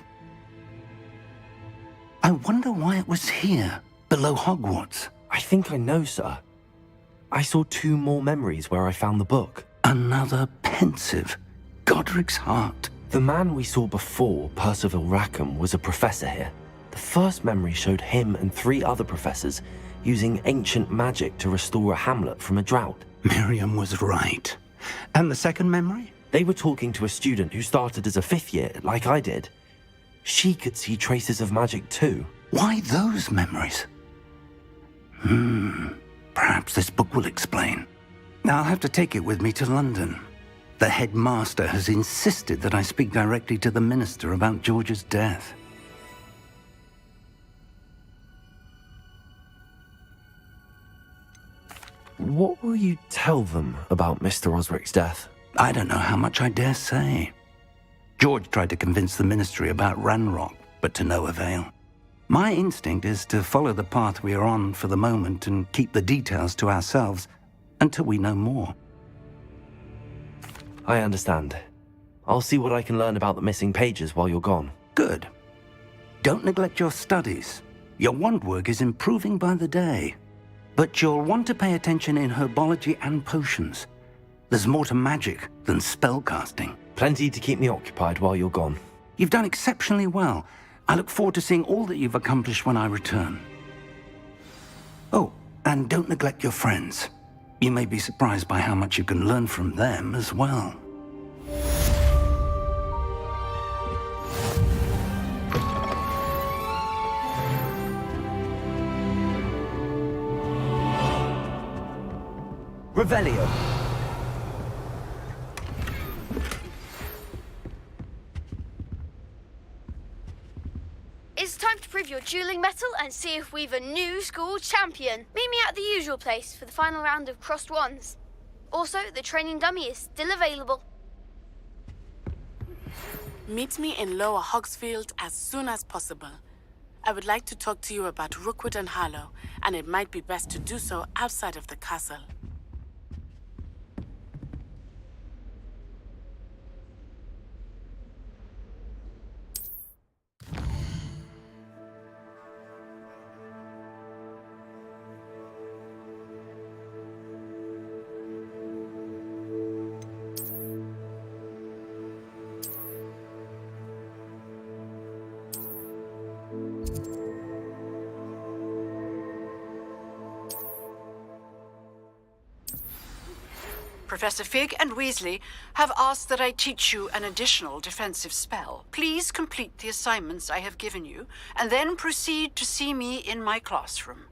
Speaker 10: I wonder why it was here, below Hogwarts.
Speaker 7: I think I know, sir. I saw 2 more memories where I found the book.
Speaker 10: Another pensive. Godric's heart.
Speaker 7: The man we saw before, Percival Rackham, was a professor here. The first memory showed him and 3 other professors using ancient magic to restore a hamlet from a drought.
Speaker 10: Miriam was right. And the second memory?
Speaker 7: They were talking to a student who started as a 5th year, like I did. She could see traces of magic too.
Speaker 10: Why those memories? Perhaps this book will explain. I'll have to take it with me to London. The headmaster has insisted that I speak directly to the minister about George's death.
Speaker 7: What will you tell them about Mr. Osric's death?
Speaker 10: I don't know how much I dare say. George tried to convince the ministry about Ranrock, but to no avail. My instinct is to follow the path we are on for the moment and keep the details to ourselves until we know more.
Speaker 7: I understand. I'll see what I can learn about the missing pages while you're gone.
Speaker 10: Good. Don't neglect your studies. Your wand work is improving by the day. But you'll want to pay attention in herbology and potions. There's more to magic than spellcasting.
Speaker 7: Plenty to keep me occupied while you're gone.
Speaker 10: You've done exceptionally well. I look forward to seeing all that you've accomplished when I return. Oh, and don't neglect your friends. You may be surprised by how much you can learn from them as well.
Speaker 7: Revelio.
Speaker 6: It's time to prove your dueling mettle and see if we've a new school champion. Meet me at the usual place for the final round of crossed wands. Also, the training dummy is still available.
Speaker 5: Meet me in Lower Hogsfield as soon as possible. I would like to talk to you about Rookwood and Harlow, and it might be best to do so outside of the castle.
Speaker 11: Professor Fig and Weasley have asked that I teach you an additional defensive spell. Please complete the assignments I have given you, and then proceed to see me in my classroom.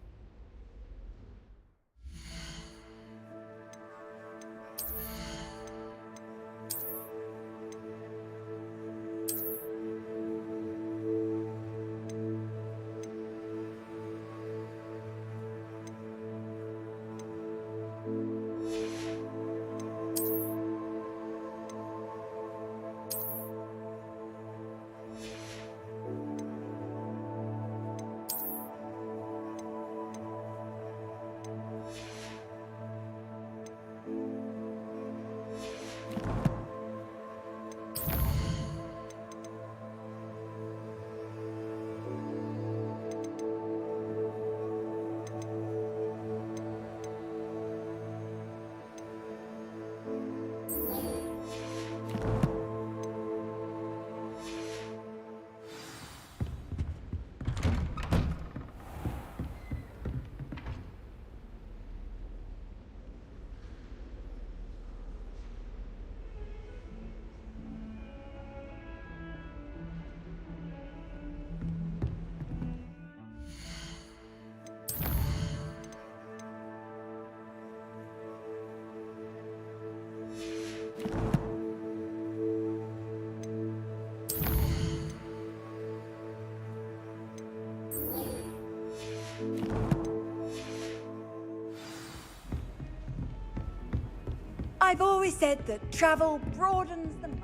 Speaker 1: I've always said that travel broadens the mind.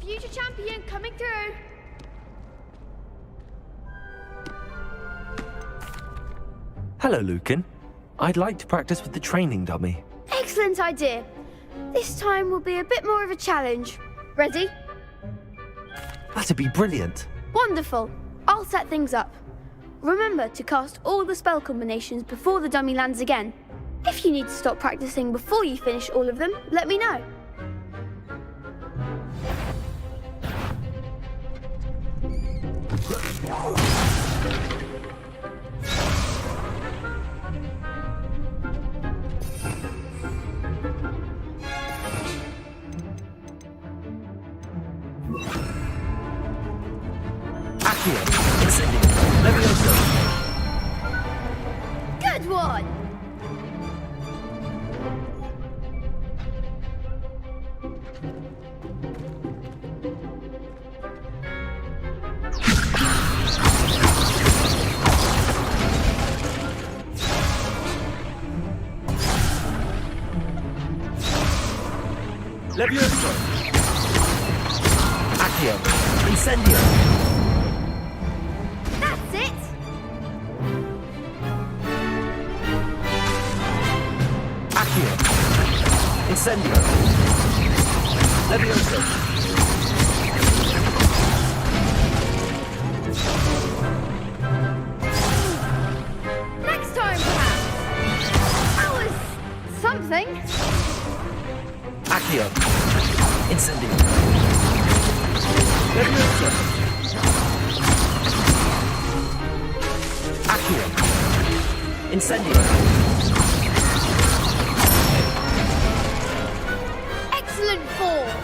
Speaker 6: Future champion coming through.
Speaker 7: Hello, Lucan. I'd like to practice with the training dummy.
Speaker 6: Excellent idea. This time will be a bit more of a challenge. Ready?
Speaker 7: That'd be brilliant.
Speaker 6: Wonderful. I'll set things up. Remember to cast all the spell combinations before the dummy lands again. If you need to stop practicing before you finish all of them, let me know. Good one!
Speaker 7: Levioso! Accio! Incendio!
Speaker 6: That's it!
Speaker 7: Accio! Incendio! Levioso!
Speaker 6: Next time, perhaps! That was something.
Speaker 7: Accio! Incendio! Levioso! Accio! Incendio!
Speaker 6: Excellent form!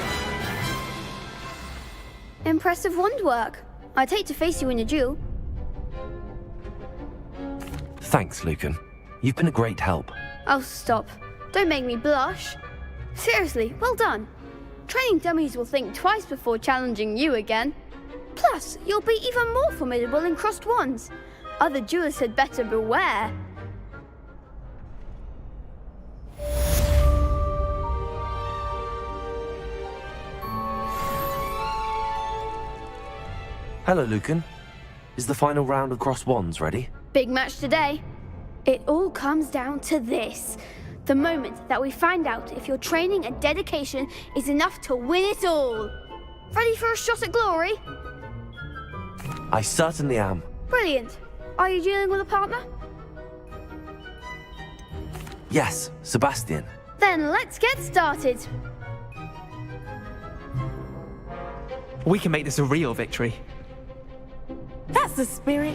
Speaker 6: Impressive wand work. I'd hate to face you in a duel.
Speaker 7: Thanks, Lucan. You've been a great help.
Speaker 6: Oh, stop. Don't make me blush. Seriously, well done. Training dummies will think twice before challenging you again. Plus, you'll be even more formidable in crossed wands. Other duelists had better beware.
Speaker 7: Hello, Lucan. Is the final round of crossed wands ready?
Speaker 6: Big match today. It all comes down to this. The moment that we find out if your training and dedication is enough to win it all. Ready for a shot at glory?
Speaker 7: I certainly am.
Speaker 6: Brilliant. Are you dealing with a partner?
Speaker 7: Yes, Sebastian.
Speaker 6: Then let's get started.
Speaker 3: We can make this a real victory.
Speaker 12: That's the spirit.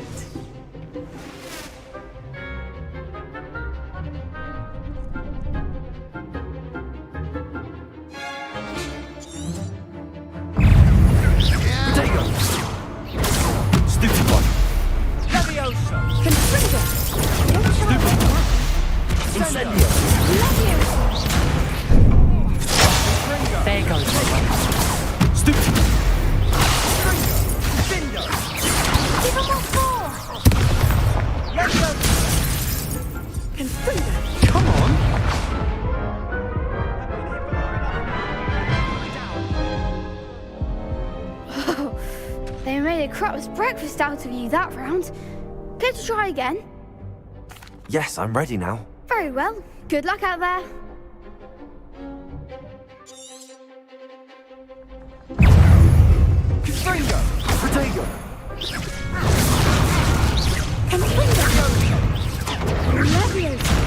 Speaker 7: Stupid one.
Speaker 14: Levioso!
Speaker 7: Stupid one. Incendio.
Speaker 3: There goes my one.
Speaker 7: Stupid.
Speaker 14: Give him a four! Levioso! Confringo!
Speaker 3: Come on!
Speaker 6: They made a crap's breakfast out of you that round. Care to try again?
Speaker 7: Yes, I'm ready now.
Speaker 6: Very well. Good luck out there.
Speaker 7: Confringo. Protego.
Speaker 6: Confringo. Levioso.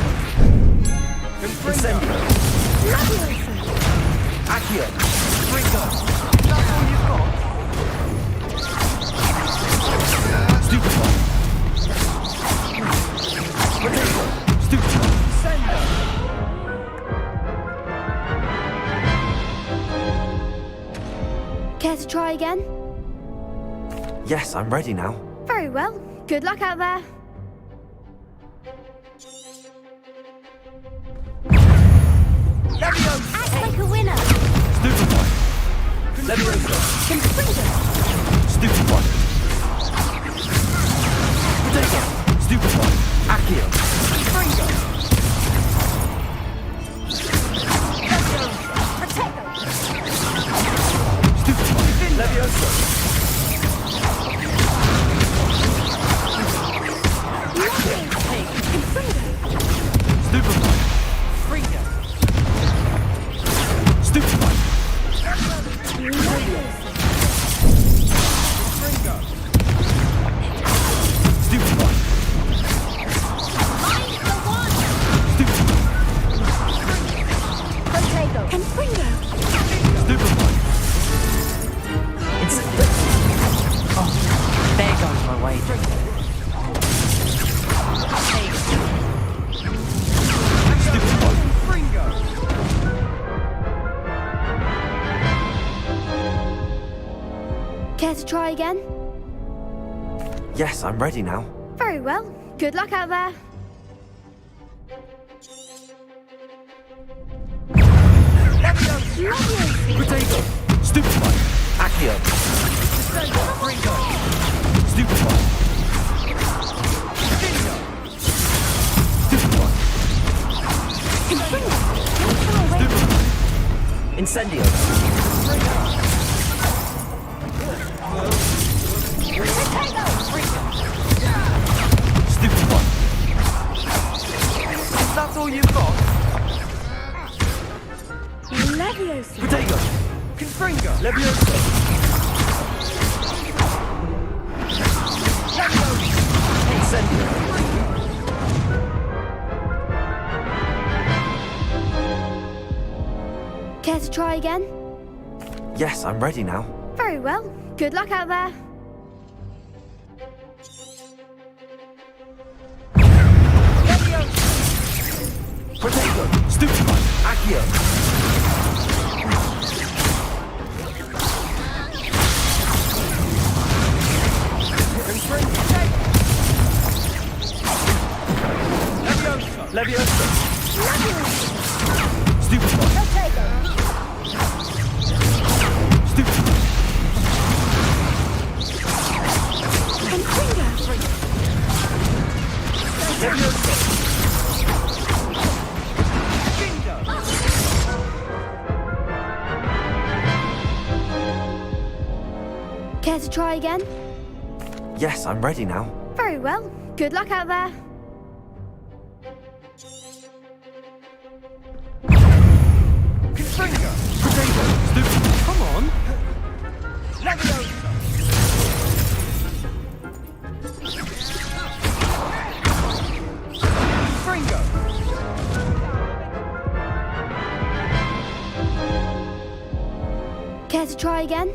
Speaker 7: Incendio.
Speaker 6: Levioso.
Speaker 7: Accio. Confringo. That's all you've got? Stupid one. Protego. Stupid one. Incendio.
Speaker 6: Care to try again?
Speaker 7: Yes, I'm ready now.
Speaker 6: Very well. Good luck out there.
Speaker 14: Levioso!
Speaker 8: Act like a winner.
Speaker 7: Stupid one. Levioso.
Speaker 6: Confringo.
Speaker 7: Stupid one. Protego. Stupid one. Accio.
Speaker 14: Confringo! Levioso! Protego!
Speaker 7: Stupid one. Levioso.
Speaker 14: Confringo!
Speaker 7: Stupid one.
Speaker 14: Fringo!
Speaker 7: Stupid one.
Speaker 14: Fringo!
Speaker 7: Stupid one.
Speaker 14: Mind the one!
Speaker 7: Stupid one.
Speaker 14: Protego! Confringo!
Speaker 7: Stupid one.
Speaker 3: Oh, there goes my way.
Speaker 7: Stupid one.
Speaker 14: Fringo!
Speaker 6: Care to try again?
Speaker 7: Yes, I'm ready now.
Speaker 6: Very well. Good luck out there.
Speaker 7: Protego. Stupid one. Accio.
Speaker 14: Fringo!
Speaker 7: Stupid one. Stupid one. Stupid one. Incendio. Stupid one. Is that all you've got?
Speaker 6: Levioso.
Speaker 7: Protego. Confringo. Levioso. Incendio.
Speaker 6: Care to try again?
Speaker 7: Yes, I'm ready now.
Speaker 6: Very well. Good luck out there.
Speaker 7: Protego. Stupid one. Accio. Levioso. Stupid one.
Speaker 6: Care to try again?
Speaker 2: Yes, I'm ready now.
Speaker 6: Very well. Good luck out there.
Speaker 7: Confringo! Potato! Stupid! Come on! Leviosa! Confringo!
Speaker 6: Care to try again?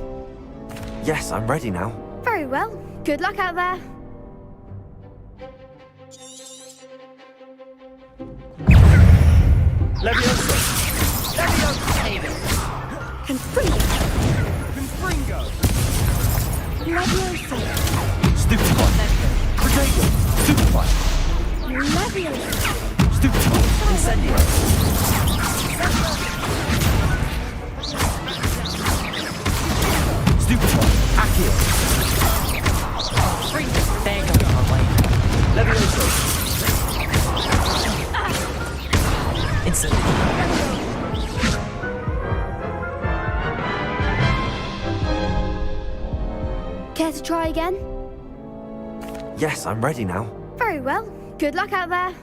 Speaker 2: Yes, I'm ready now.
Speaker 6: Very well. Good luck out there.
Speaker 7: Leviosa! Leviosa!
Speaker 6: Confringo!
Speaker 7: Confringo!
Speaker 6: Leviosa!
Speaker 7: Stupefy! Potato! Stupefy!
Speaker 6: Leviosa!
Speaker 7: Stupefy! Incendio! Stupefy! Accio!
Speaker 3: There goes my way.
Speaker 7: Leviosa!
Speaker 3: Incendio.
Speaker 6: Care to try again?
Speaker 2: Yes, I'm ready now.
Speaker 6: Very well. Good luck out there.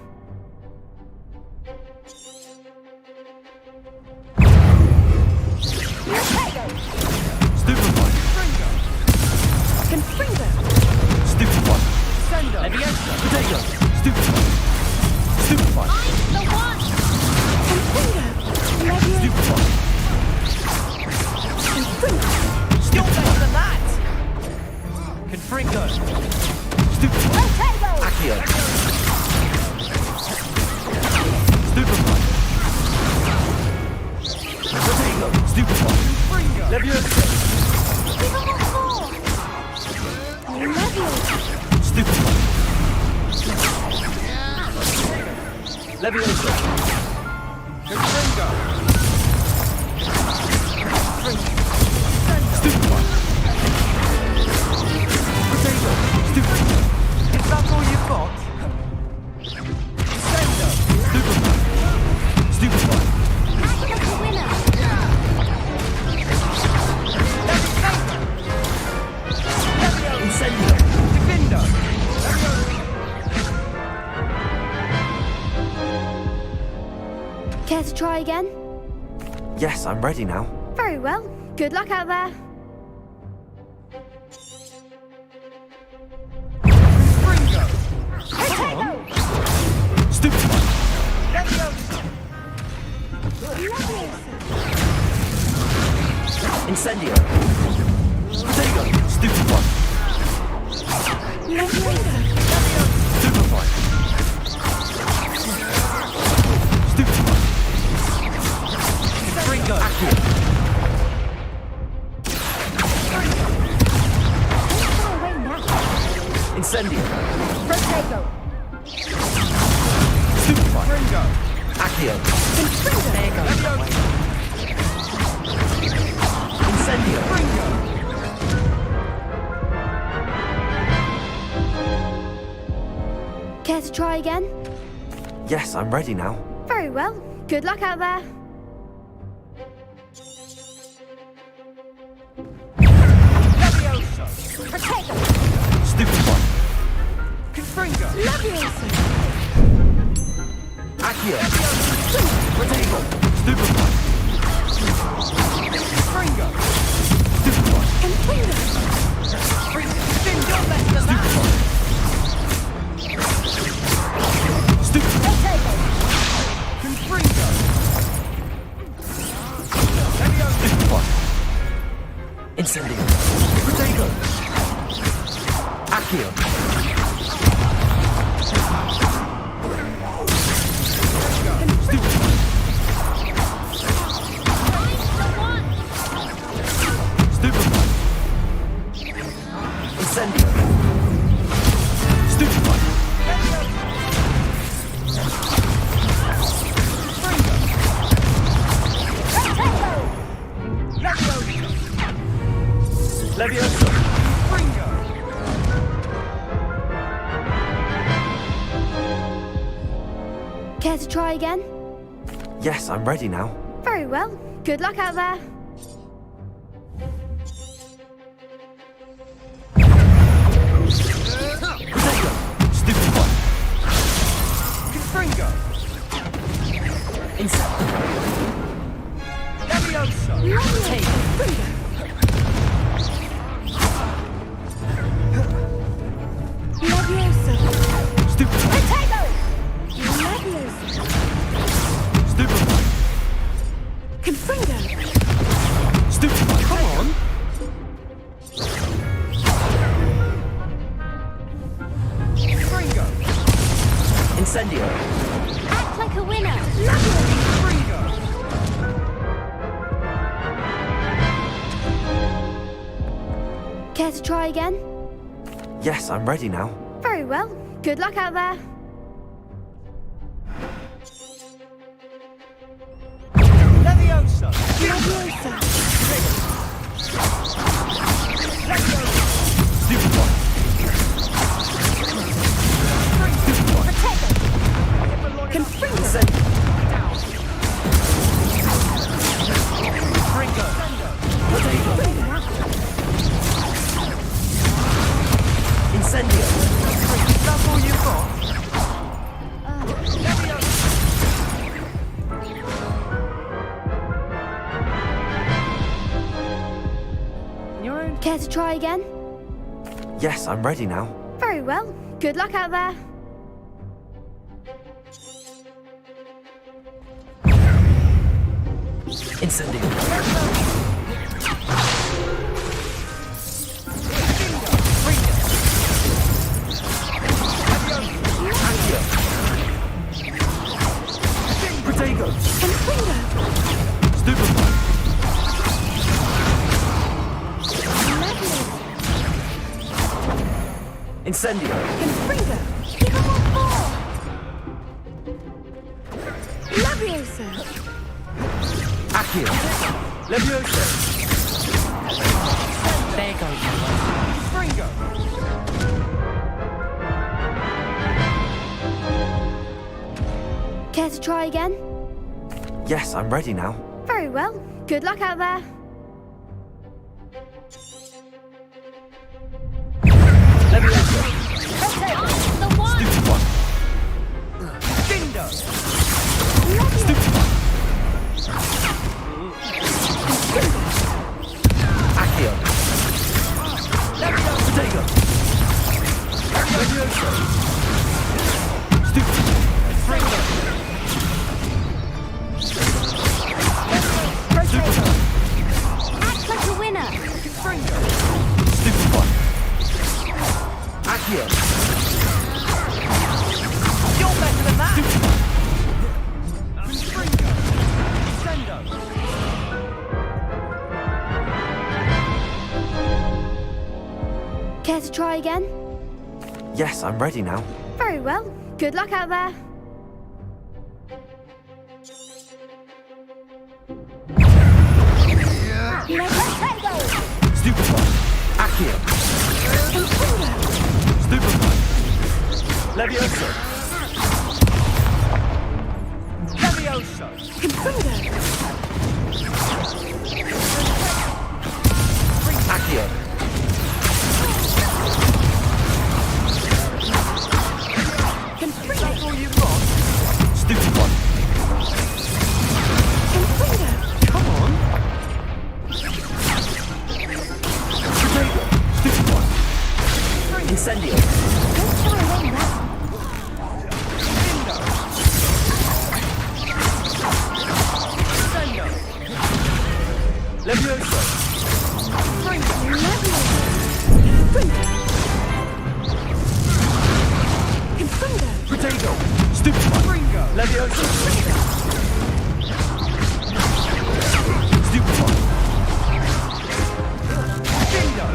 Speaker 7: Stupefy!
Speaker 6: Confringo!
Speaker 7: Stupefy! Leviosa! Potato! Stupefy! Stupefy!
Speaker 6: The one! Confringo! Leviosa!
Speaker 7: Stupefy!
Speaker 6: Confringo!
Speaker 7: Still better than that! Confringo! Stupefy! Accio! Stupefy! Potato! Stupefy! Leviosa!
Speaker 6: Leviosa!
Speaker 7: Stupefy! Leviosa! Confringo! Stupefy! Potato! Stupefy! Is that all you've got? Sendo! Stupefy! Stupefy! Incendio! Divindo!
Speaker 6: Care to try again?
Speaker 2: Yes, I'm ready now.
Speaker 6: Very well. Good luck out there.
Speaker 7: Confringo! Come on! Stupefy! Incendio! Potato! Stupefy! Stupefy! Stupefy! Confringo! Accio! Incendio!
Speaker 6: Potato!
Speaker 7: Stupefy! Confringo! Accio!
Speaker 3: There goes my way.
Speaker 7: Incendio!
Speaker 6: Care to try again?
Speaker 2: Yes, I'm ready now.
Speaker 6: Very well. Good luck out there.
Speaker 7: Leviosa!
Speaker 6: Potato!
Speaker 7: Stupefy! Confringo!
Speaker 6: Leviosa!
Speaker 7: Accio! Potato! Stupefy! Confringo! Stupefy!
Speaker 6: Confringo!
Speaker 7: You're better than that! Stupefy! Confringo! Stupefy! Incendio! Potato! Accio! Stupefy! Stupefy! Incendio! Stupefy! Leviosa! Fringo!
Speaker 6: Care to try again?
Speaker 2: Yes, I'm ready now.
Speaker 6: Very well. Good luck out there. Care to try again?
Speaker 2: Yes, I'm ready now.
Speaker 6: Very well. Good luck out there.
Speaker 7: Leviosa!
Speaker 6: Leviosa!
Speaker 7: Stupid one!
Speaker 6: Confringo!
Speaker 7: Incendio! That's all you've got?
Speaker 6: Care to try again?
Speaker 2: Yes, I'm ready now.
Speaker 6: Very well. Good luck out there.
Speaker 7: Incendio! Protego! Stupefy! Incendio!
Speaker 6: Leviosa!
Speaker 7: Accio! Leviosa!
Speaker 3: There goes my way.
Speaker 7: Fringo!
Speaker 6: Care to try again?
Speaker 2: Yes, I'm ready now.
Speaker 6: Very well. Good luck out there.
Speaker 7: Leviosa!
Speaker 8: The one!
Speaker 7: Stupid one! Dindo! Stupid one! Accio! Protego! Leviosa! Stupid! Fringo!
Speaker 8: Act like a winner!
Speaker 7: Stupid one! Accio!
Speaker 14: You're better than that!
Speaker 6: Care to try again?
Speaker 2: Yes, I'm ready now.
Speaker 6: Very well. Good luck out there.
Speaker 7: Stupid one! Accio! Stupid one! Leviosa! Leviosa! Accio! That's all you've got? Stupid one! Come on! Protego! Stupid one! Incendio! Incendio! Leviosa! Protego! Stupid one! Leviosa! Stupid one! Dindo!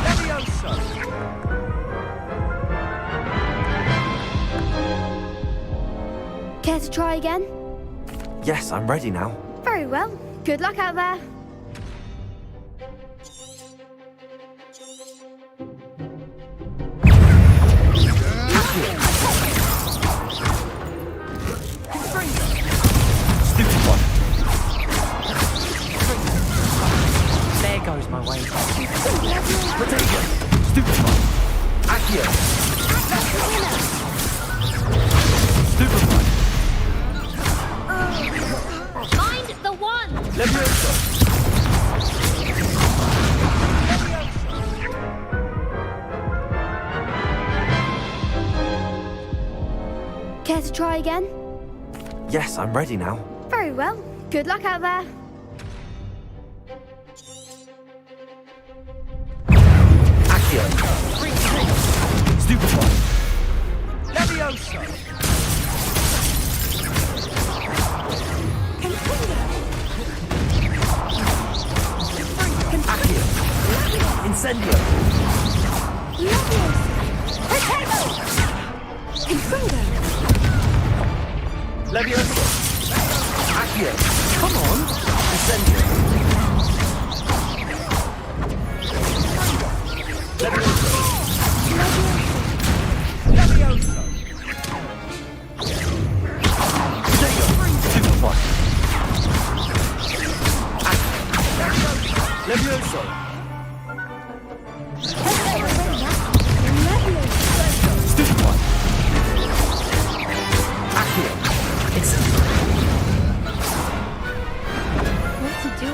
Speaker 7: Leviosa!
Speaker 6: Care to try again?
Speaker 2: Yes, I'm ready now.
Speaker 6: Very well. Good luck out there.
Speaker 7: Stupid one!
Speaker 3: There goes my way.
Speaker 7: Protego! Stupid one! Accio! Stupid one!
Speaker 8: Mind the one!
Speaker 7: Leviosa!
Speaker 6: Care to try again?
Speaker 2: Yes, I'm ready now.
Speaker 6: Very well. Good luck out there.
Speaker 7: Accio! Stupid one! Leviosa! Accio! Incendio! Levioso! Accio! Come on! Incendio! Levioso! Levioso! Super Point! Levioso! Super Point! Accio!
Speaker 6: What to do?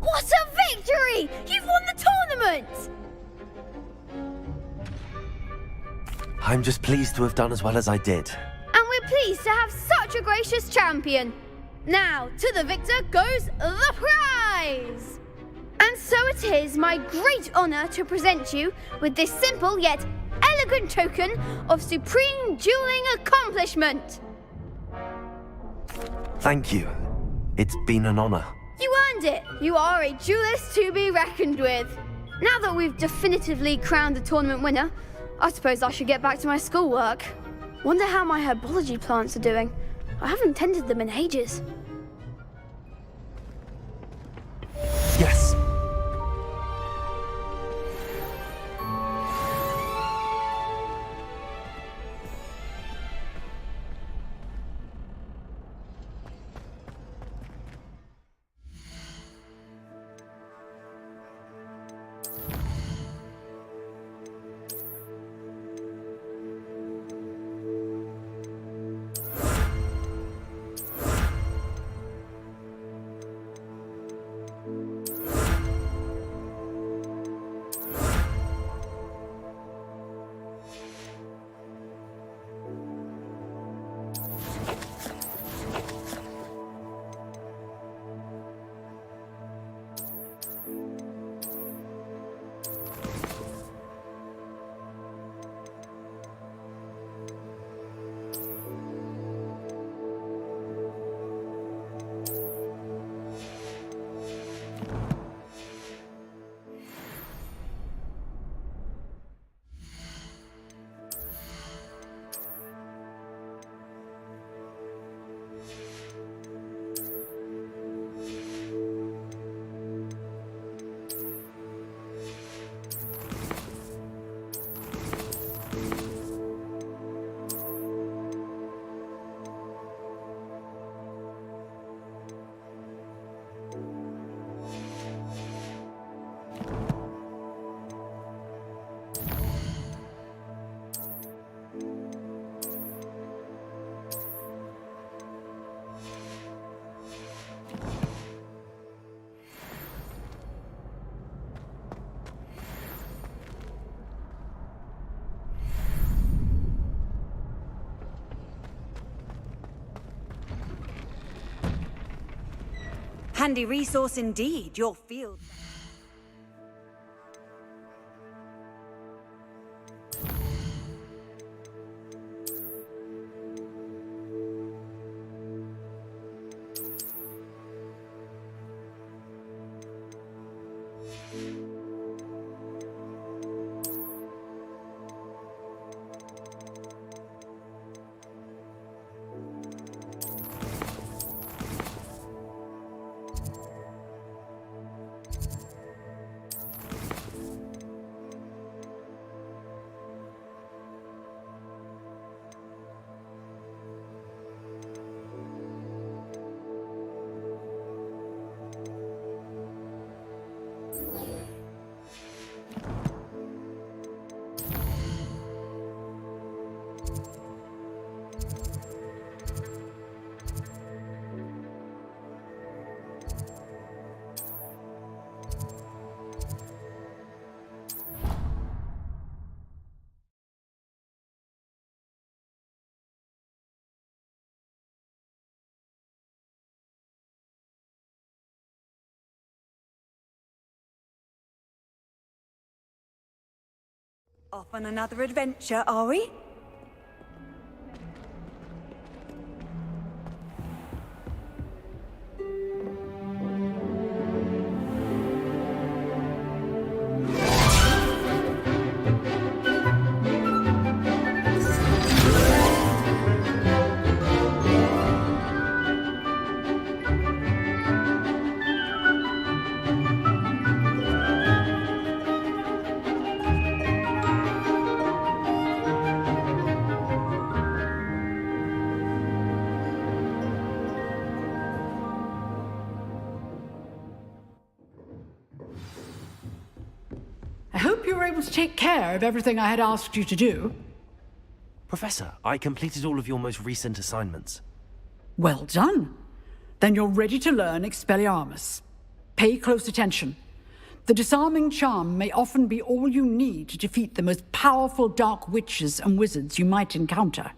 Speaker 6: What a victory! You've won the tournament!
Speaker 7: I'm just pleased to have done as well as I did.
Speaker 6: And we're pleased to have such a gracious champion. Now, to the victor goes the prize! And so it is my great honor to present you with this simple yet elegant token of supreme dueling accomplishment.
Speaker 7: Thank you. It's been an honor.
Speaker 6: You earned it. You are a duelist to be reckoned with. Now that we've definitively crowned the tournament winner, I suppose I should get back to my schoolwork. Wonder how my herbology plants are doing. I haven't tended them in ages.
Speaker 7: Yes.
Speaker 1: Handy resource indeed, your field. Off on another adventure, are we?
Speaker 11: hope you were able to take care of everything I had asked you to do.
Speaker 7: Professor, I completed all of your most recent assignments.
Speaker 11: Well done. Then you're ready to learn Expelliarmus. Pay close attention. The disarming charm may often be all you need to defeat the most powerful dark witches and wizards you might encounter.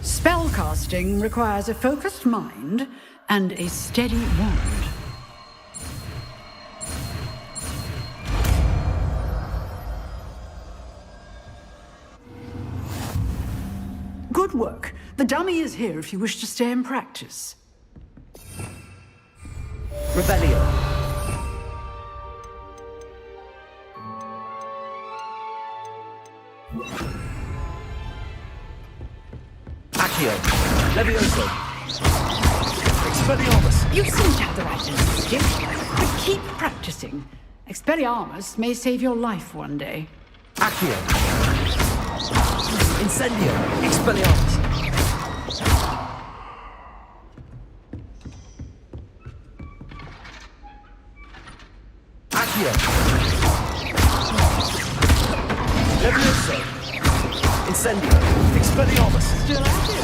Speaker 11: Spellcasting requires a focused mind and a steady wand. Good work. The dummy is here if you wish to stay and practice.
Speaker 7: Revelio. Accio. Levioso. Expelliarmus.
Speaker 11: You seem to have the right initiative, but keep practicing. Expelliarmus may save your life one day.
Speaker 7: Accio. Incendio. Expelliarmus. Accio. Levioso. Incendio. Expelliarmus.
Speaker 11: Still at it.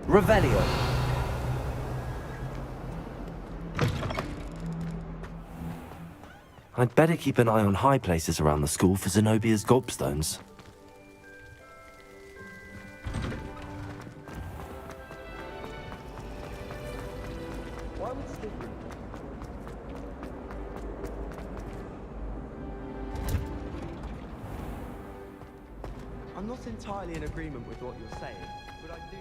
Speaker 7: Revelio. I'd better keep an eye on high places around the school for Zenobia's gobstones.
Speaker 2: I'm not entirely in agreement with what you're saying, but I do...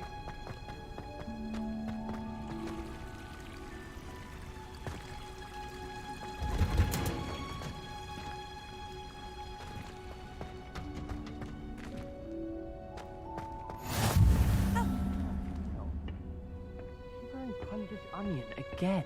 Speaker 3: This onion again.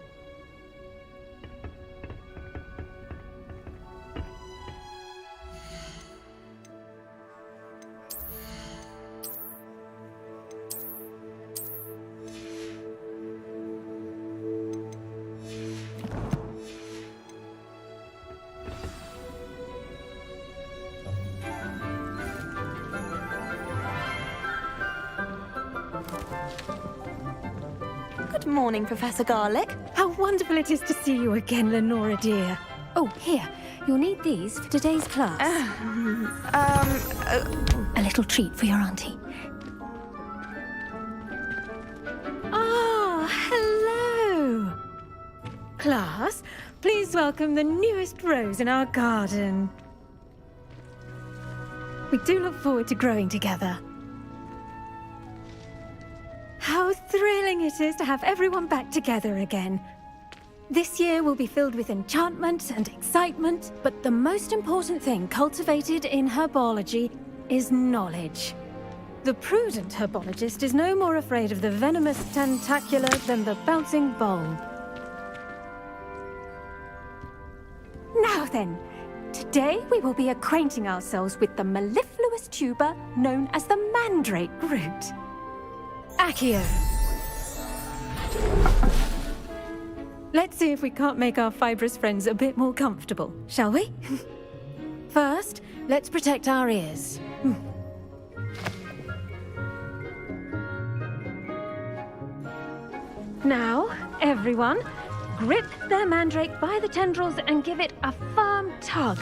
Speaker 9: Good morning, Professor Garlick. How wonderful it is to see you again, Lenora dear. Oh, here. You'll need these for today's class. A little treat for your auntie. Ah, hello. Class, please welcome the newest rose in our garden. We do look forward to growing together. How thrilling it is to have everyone back together again. This year will be filled with enchantment and excitement, but the most important thing cultivated in herbology is knowledge. The prudent herbologist is no more afraid of the venomous tentacula than the bouncing bulb. Now then, today we will be acquainting ourselves with the mellifluous tuber known as the mandrake root. Accio. Let's see if we can't make our fibrous friends a bit more comfortable, shall we? First, let's protect our ears. Now, everyone, grip their mandrake by the tendrils and give it a firm tug.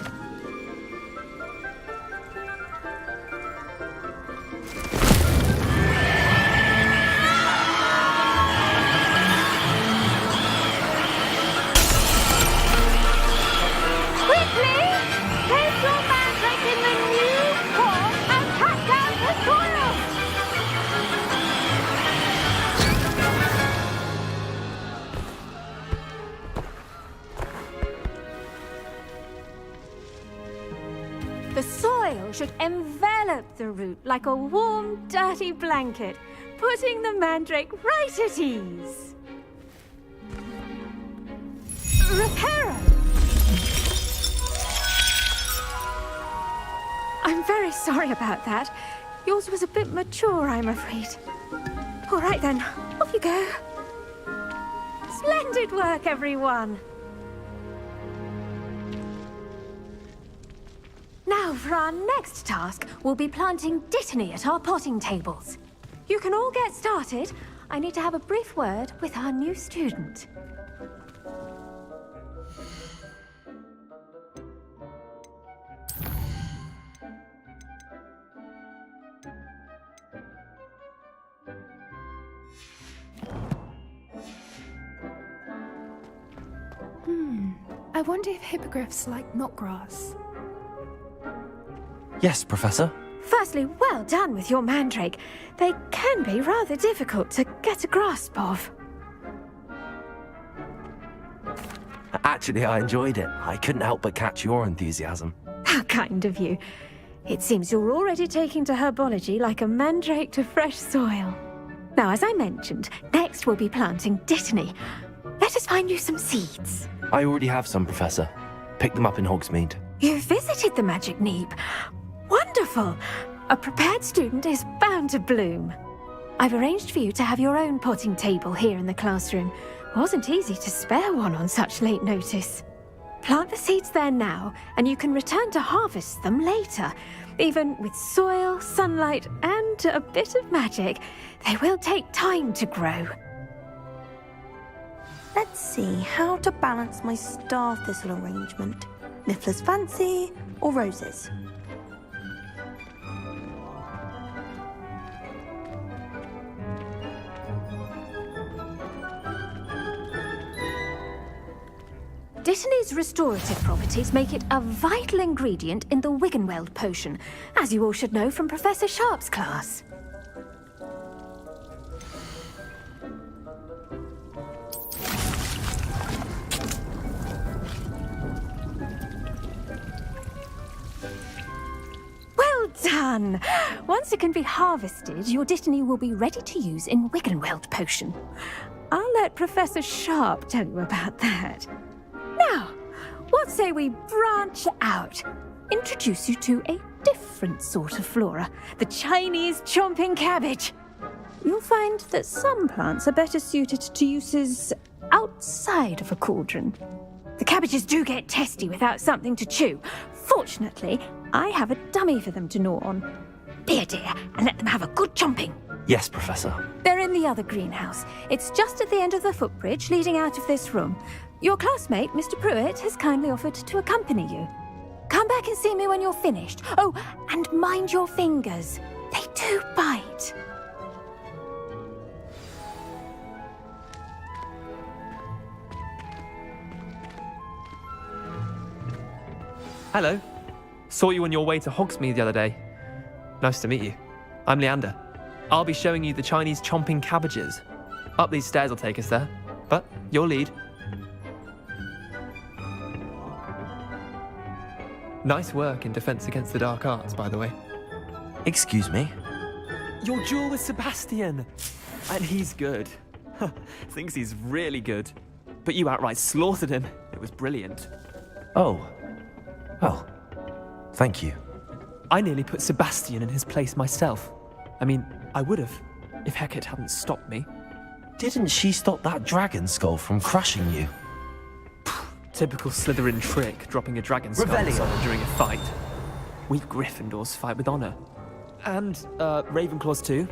Speaker 9: soil should envelop the root like a warm, dirty blanket, putting the mandrake right at ease. Reparo! I'm very sorry about that. Yours was a bit mature, I'm afraid. All right then, off you go. Splendid work, everyone! Now, for our next task, we'll be planting Dittany at our potting tables. You can all get started. I need to have a brief word with our new student.
Speaker 13: I wonder if hippogriffs like knotgrass.
Speaker 7: Yes, Professor.
Speaker 9: Firstly, well done with your mandrake. They can be rather difficult to get a grasp of.
Speaker 7: Actually, I enjoyed it. I couldn't help but catch your enthusiasm.
Speaker 9: How kind of you. It seems you're already taking to herbology like a mandrake to fresh soil. Now, as I mentioned, next we'll be planting Dittany. Let us find you some seeds.
Speaker 7: I already have some, Professor. Picked them up in Hogsmeade.
Speaker 9: You visited the Magic Neep. Wonderful! A prepared student is bound to bloom. I've arranged for you to have your own potting table here in the classroom. Wasn't easy to spare one on such late notice. Plant the seeds there now, and you can return to harvest them later. Even with soil, sunlight, and a bit of magic, they will take time to grow.
Speaker 16: Let's see how to balance my star thistle arrangement. Niffler's fancy or roses?
Speaker 9: Dittany's restorative properties make it a vital ingredient in the Wiggenweld potion, as you all should know from Professor Sharp's class. Well done! Once it can be harvested, your Dittany will be ready to use in Wiggenweld potion. I'll let Professor Sharp tell you about that. Now, what say we branch out? Introduce you to a different sort of flora, the Chinese chomping cabbage. You'll find that some plants are better suited to uses outside of a cauldron. The cabbages do get testy without something to chew. Fortunately, I have a dummy for them to gnaw on. Be a dear and let them have a good chomping.
Speaker 7: Yes, Professor.
Speaker 9: They're in the other greenhouse. It's just at the end of the footbridge leading out of this room. Your classmate, Mr. Pruitt, has kindly offered to accompany you. Come back and see me when you're finished. Oh, and mind your fingers. They do bite.
Speaker 22: Hello. Saw you on your way to Hogsmeade the other day. Nice to meet you. I'm Leander. I'll be showing you the Chinese chomping cabbages. Up these stairs will take us there. But your lead. Nice work in Defense Against the Dark Arts, by the way.
Speaker 7: Excuse me?
Speaker 22: Your duel with Sebastian! And he's good. Thinks he's really good. But you outright slaughtered him. It was brilliant.
Speaker 7: Oh. Well, thank you.
Speaker 22: I nearly put Sebastian in his place myself. I mean, I would have, if Hecate hadn't stopped me.
Speaker 7: Didn't she stop that dragon skull from crushing you?
Speaker 22: Typical Slytherin trick, dropping a dragon skull on someone during a fight. We Gryffindors fight with honor. And, Ravenclaws too.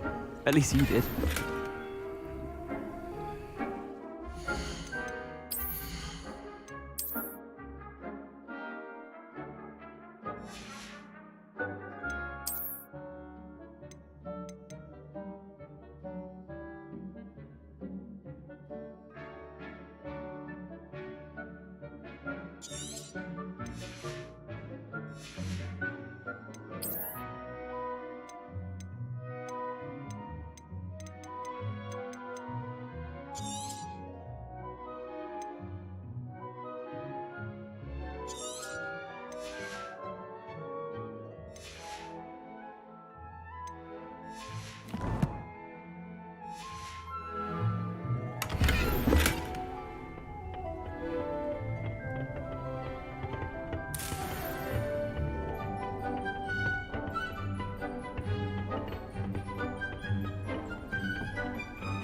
Speaker 22: At least you did.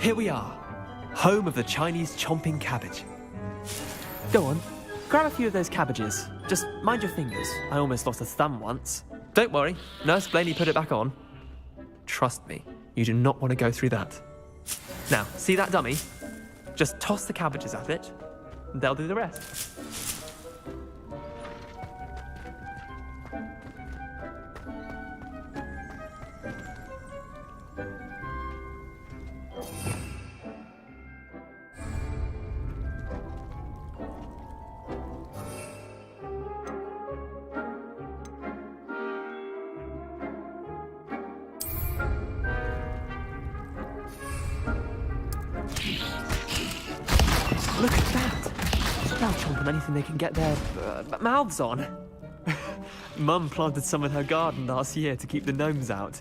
Speaker 22: Here we are, home of the Chinese chomping cabbage. Go on, grab a few of those cabbages. Just mind your fingers. I almost lost a thumb once. Don't worry, Nurse Blaney put it back on. Trust me, you do not want to go through that. Now, see that dummy? Just toss the cabbages at it, and they'll do the rest. Look at that! They'll chomp on anything they can get their mouths on. Mum planted some in her garden last year to keep the gnomes out.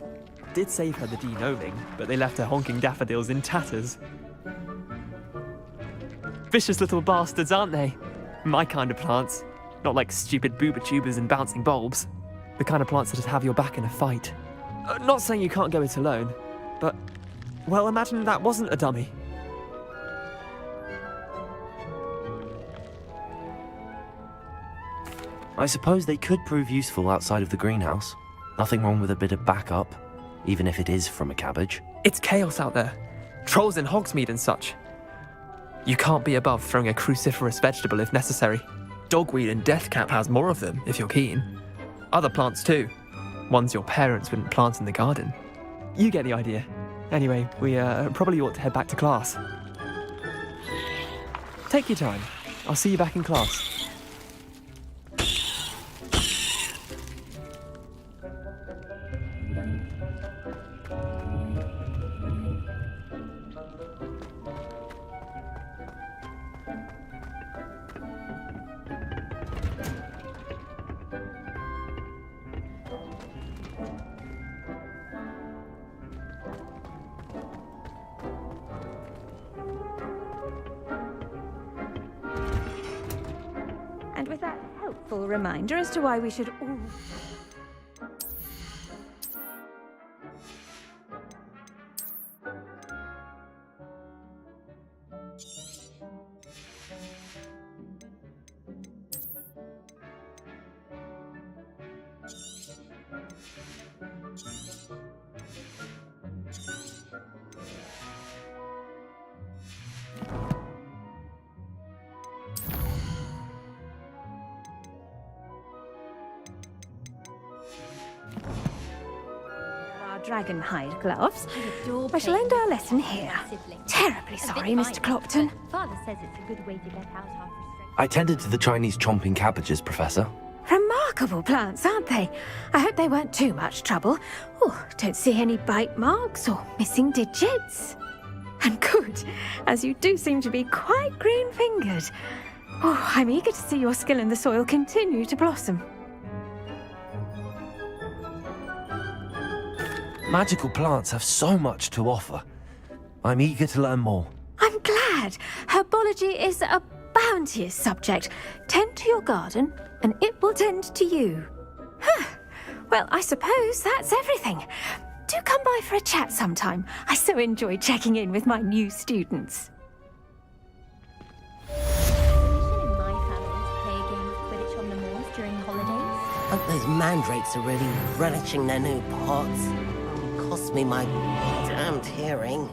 Speaker 22: Did save her the de-gnoming, but they left her honking daffodils in tatters. Vicious little bastards, aren't they? My kind of plants. Not like stupid booba tubers and bouncing bulbs. The kind of plants that have your back in a fight. Not saying you can't go it alone, but, well, imagine that wasn't a dummy.
Speaker 7: I suppose they could prove useful outside of the greenhouse. Nothing wrong with a bit of backup, even if it is from a cabbage.
Speaker 22: It's chaos out there. Trolls in Hogsmeade and such. You can't be above throwing a cruciferous vegetable if necessary. Dogweed and deathcap has more of them, if you're keen. Other plants too. Ones your parents wouldn't plant in the garden. You get the idea. Anyway, we probably ought to head back to class. Take your time. I'll see you back in class.
Speaker 9: And with that helpful reminder as to why we should all... dragon hide gloves. I shall end our lesson here. Terribly sorry, Mr. Clopton.
Speaker 8: Father says it's a good way to get out our
Speaker 7: I tended to the Chinese chomping cabbages, Professor.
Speaker 9: Remarkable plants, aren't they? I hope they weren't too much trouble. Oh, don't see any bite marks or missing digits. And good, as you do seem to be quite green-fingered. Oh, I'm eager to see your skill in the soil continue to blossom.
Speaker 7: Magical plants have so much to offer. I'm eager to learn more.
Speaker 9: I'm glad. Herbology is a bounteous subject. Tend to your garden, and it will tend to you. Well, I suppose that's everything. Do come by for a chat sometime. I so enjoy checking in with my new students.
Speaker 4: Hope those mandrakes are really relishing their new pots. Cost me my damned hearing.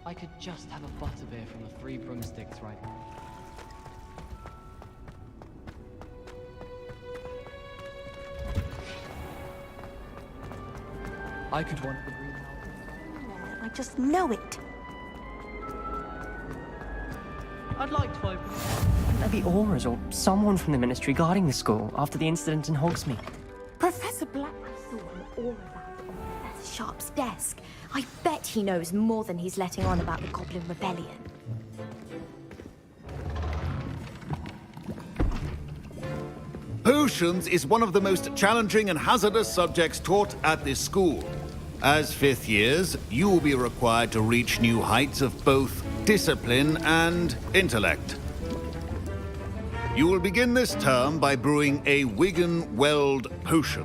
Speaker 3: I could just have a butterbeer from the Three Broomsticks right now. I could want the green house.
Speaker 1: I just know it.
Speaker 3: I'd like to open.
Speaker 2: Wouldn't there be auras or someone from the ministry guarding the school after the incident in Hogsmeade?
Speaker 15: Professor Black, I saw an aura about on Professor Sharp's desk. I bet he knows more than he's letting on about the Goblin Rebellion.
Speaker 23: Potions is one of the most challenging and hazardous subjects taught at this school.
Speaker 19: As fifth years, you will be required to reach new heights of both discipline and intellect. You will begin this term by brewing a Wigan-Weld potion.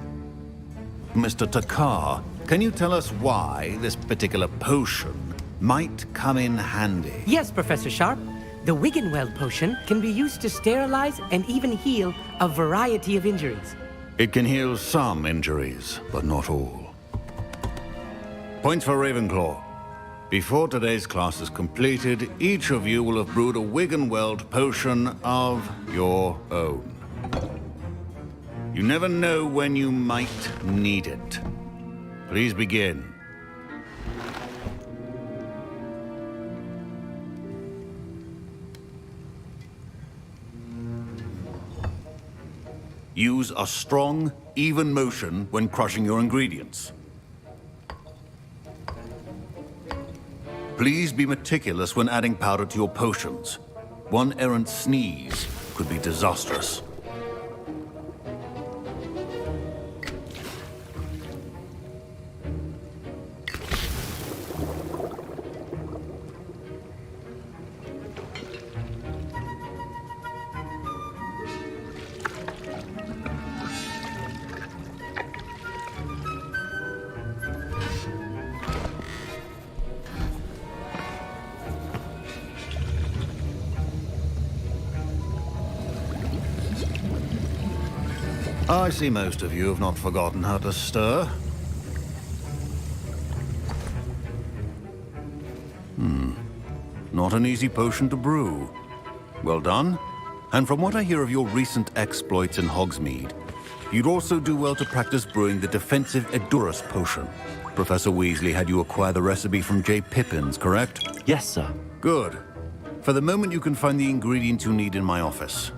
Speaker 19: Mr. Takar, can you tell us why this particular potion might come in handy?
Speaker 17: Yes, Professor Sharp. The Wigan-Weld potion can be used to sterilize and even heal a variety of injuries.
Speaker 19: It can heal some injuries, but not all. Points for Ravenclaw. Before today's class is completed, each of you will have brewed a Wigan-Weld potion of your own. You never know when you might need it. Please begin. Use a strong, even motion when crushing your ingredients. Please be meticulous when adding powder to your potions. One errant sneeze could be disastrous. I see most of you have not forgotten how to stir. Not an easy potion to brew. Well done. And from what I hear of your recent exploits in Hogsmeade, you'd also do well to practice brewing the defensive Edurus potion. Professor Weasley had you acquire the recipe from J. Pippins, correct?
Speaker 7: Yes, sir.
Speaker 19: Good. For the moment, you can find the ingredients you need in my office.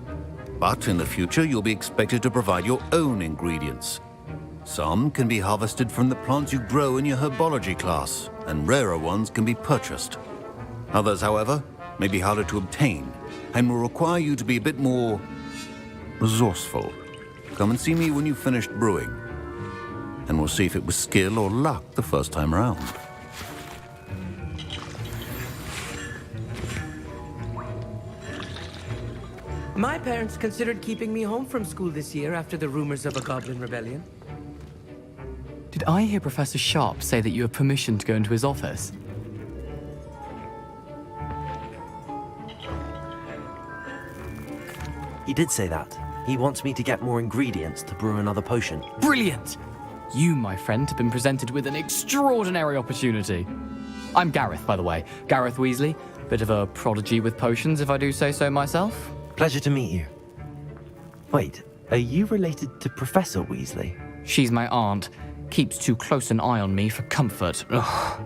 Speaker 19: But in the future, you'll be expected to provide your own ingredients. Some can be harvested from the plants you grow in your herbology class, and rarer ones can be purchased. Others, however, may be harder to obtain, and will require you to be a bit more resourceful. Come and see me when you've finished brewing, and we'll see if it was skill or luck the first time around.
Speaker 17: My parents considered keeping me home from school this year after the rumors of a goblin rebellion.
Speaker 3: Did I hear Professor Sharp say that you have permission to go into his office?
Speaker 7: He did say that. He wants me to get more ingredients to brew another potion.
Speaker 3: Brilliant! You, my friend, have been presented with an extraordinary opportunity. I'm Gareth, by the way. Gareth Weasley. Bit of a prodigy with potions, if I do say so myself.
Speaker 7: Pleasure to meet you. Wait, are you related to Professor Weasley?
Speaker 3: She's my aunt. Keeps too close an eye on me for comfort. Ugh.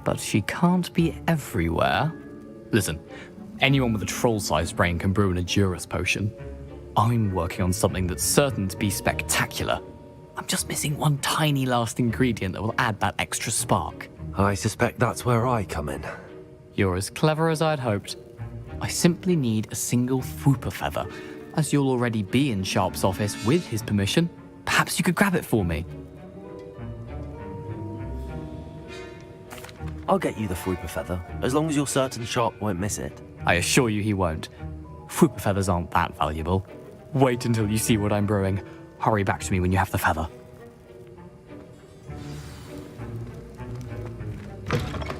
Speaker 3: But she can't be everywhere. Listen, anyone with a troll-sized brain can brew an Edurus potion. I'm working on something that's certain to be spectacular. I'm just missing one tiny last ingredient that will add that extra spark.
Speaker 7: I suspect that's where I come in.
Speaker 3: You're as clever as I'd hoped. I simply need a single Fwooper feather. As you'll already be in Sharp's office with his permission, perhaps you could grab it for me.
Speaker 7: I'll get you the Fwooper feather, as long as you're certain Sharp won't miss it.
Speaker 3: I assure you he won't. Fwooper feathers aren't that valuable. Wait until you see what I'm brewing. Hurry back to me when you have the feather.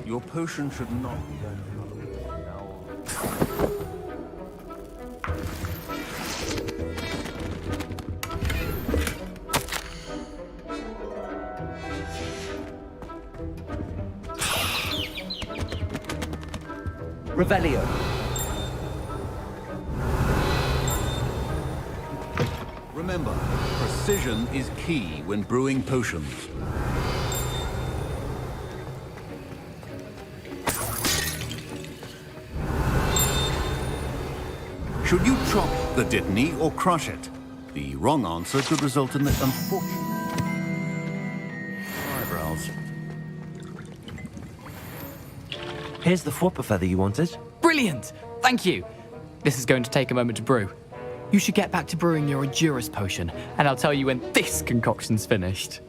Speaker 19: Your potion should not be going to
Speaker 7: Revelio.
Speaker 19: Remember, precision is key when brewing potions. Should you chop the Dittany or crush it? The wrong answer could result in the unfortunate eyebrows.
Speaker 7: Here's the Fwooper feather you wanted.
Speaker 3: Brilliant! Thank you! This is going to take a moment to brew. You should get back to brewing your Edurus potion, and I'll tell you when this concoction's finished.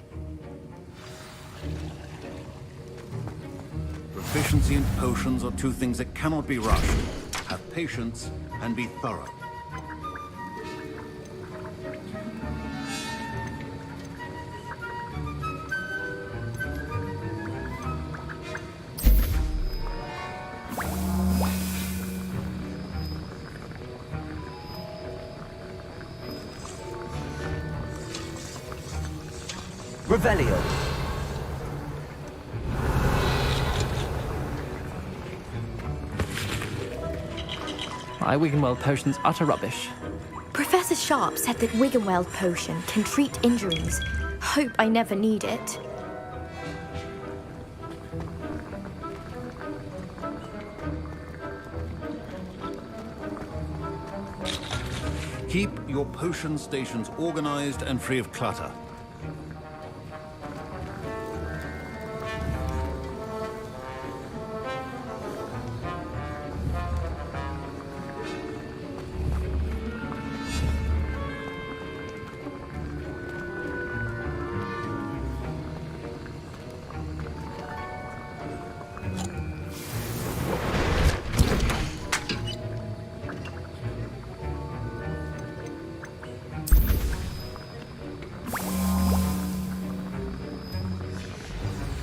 Speaker 19: Proficiency and potions are two things that cannot be rushed. Have patience and be thorough.
Speaker 7: Revelio.
Speaker 22: My Wiggenweld potion's utter rubbish.
Speaker 15: Professor Sharp said that Wiggenweld potion can treat injuries. Hope I never need it.
Speaker 19: Keep your potion stations organized and free of clutter.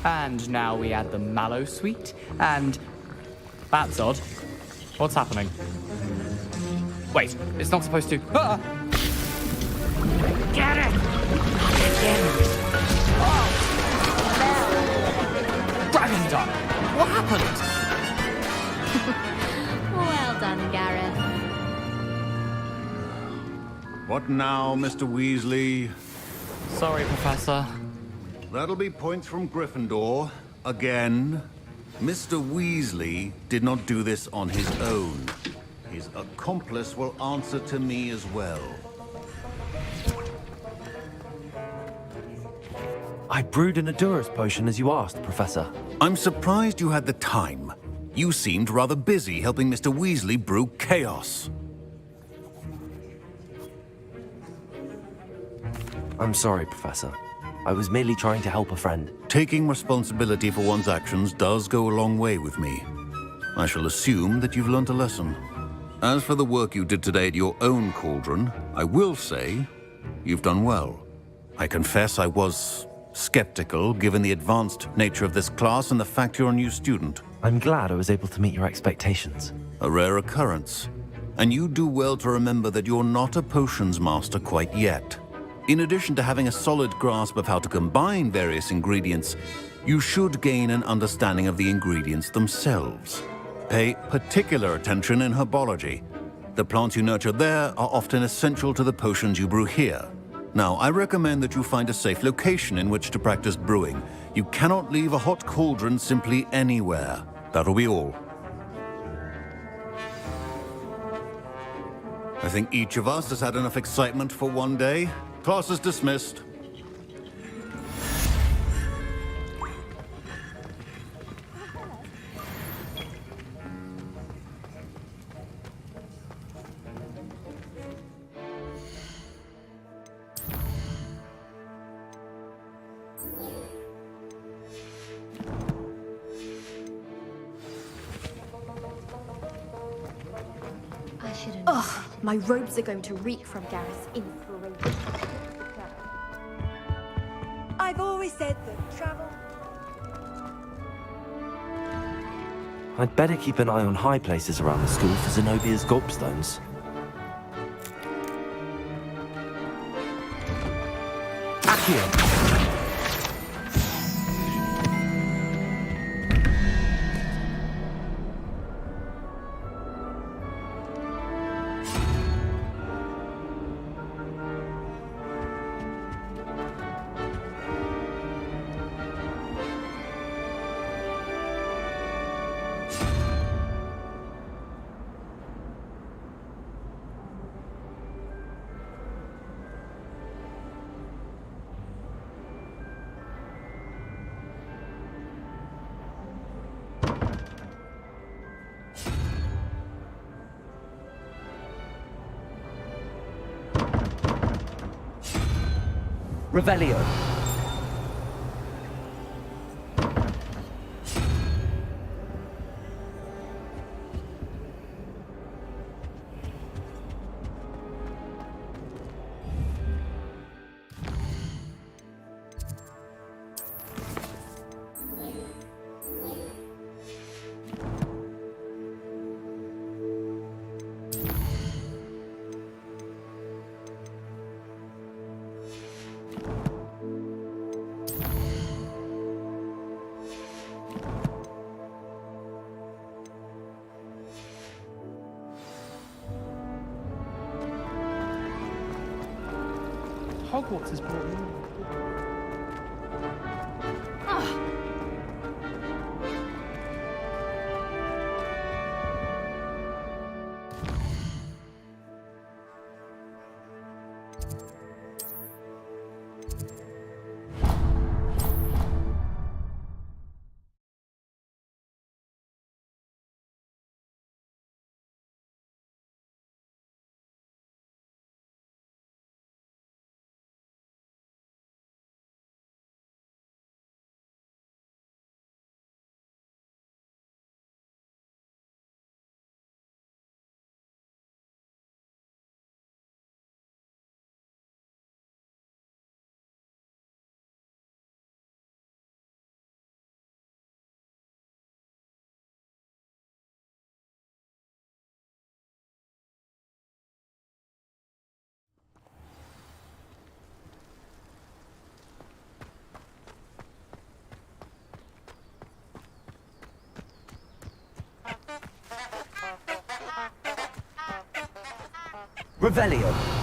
Speaker 3: And now we add the mallow sweet, and... That's odd. What's happening? Wait, it's not supposed to... Ah!
Speaker 14: Get it!
Speaker 3: Dragon done! What happened?
Speaker 8: Well done, Gareth.
Speaker 19: What now, Mr. Weasley?
Speaker 3: Sorry, Professor.
Speaker 19: That'll be points from Gryffindor. Again. Mr. Weasley did not do this on his own. His accomplice will answer to me as well.
Speaker 7: I brewed an Adurus potion as you asked, Professor.
Speaker 19: I'm surprised you had the time. You seemed rather busy helping Mr. Weasley brew chaos.
Speaker 7: I'm sorry, Professor. I was merely trying to help a friend.
Speaker 19: Taking responsibility for one's actions does go a long way with me. I shall assume that you've learnt a lesson. As for the work you did today at your own cauldron, I will say you've done well. I confess I was skeptical given the advanced nature of this class and the fact you're a new student.
Speaker 7: I'm glad I was able to meet your expectations.
Speaker 19: A rare occurrence. And you do well to remember that you're not a potions master quite yet. In addition to having a solid grasp of how to combine various ingredients, you should gain an understanding of the ingredients themselves. Pay particular attention in herbology. The plants you nurture there are often essential to the potions you brew here. Now, I recommend that you find a safe location in which to practice brewing. You cannot leave a hot cauldron simply anywhere. That'll be all. I think each of us has had enough excitement for one day. Class is dismissed.
Speaker 15: Ugh, my robes are going to reek from Gareth's inspiration.
Speaker 1: I've always said that travel...
Speaker 7: I'd better keep an eye on high places around the school for Zenobia's gobstones. Accio! Revelio.
Speaker 22: Hogwarts has brought me.
Speaker 7: Revelio.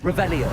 Speaker 7: Revelio.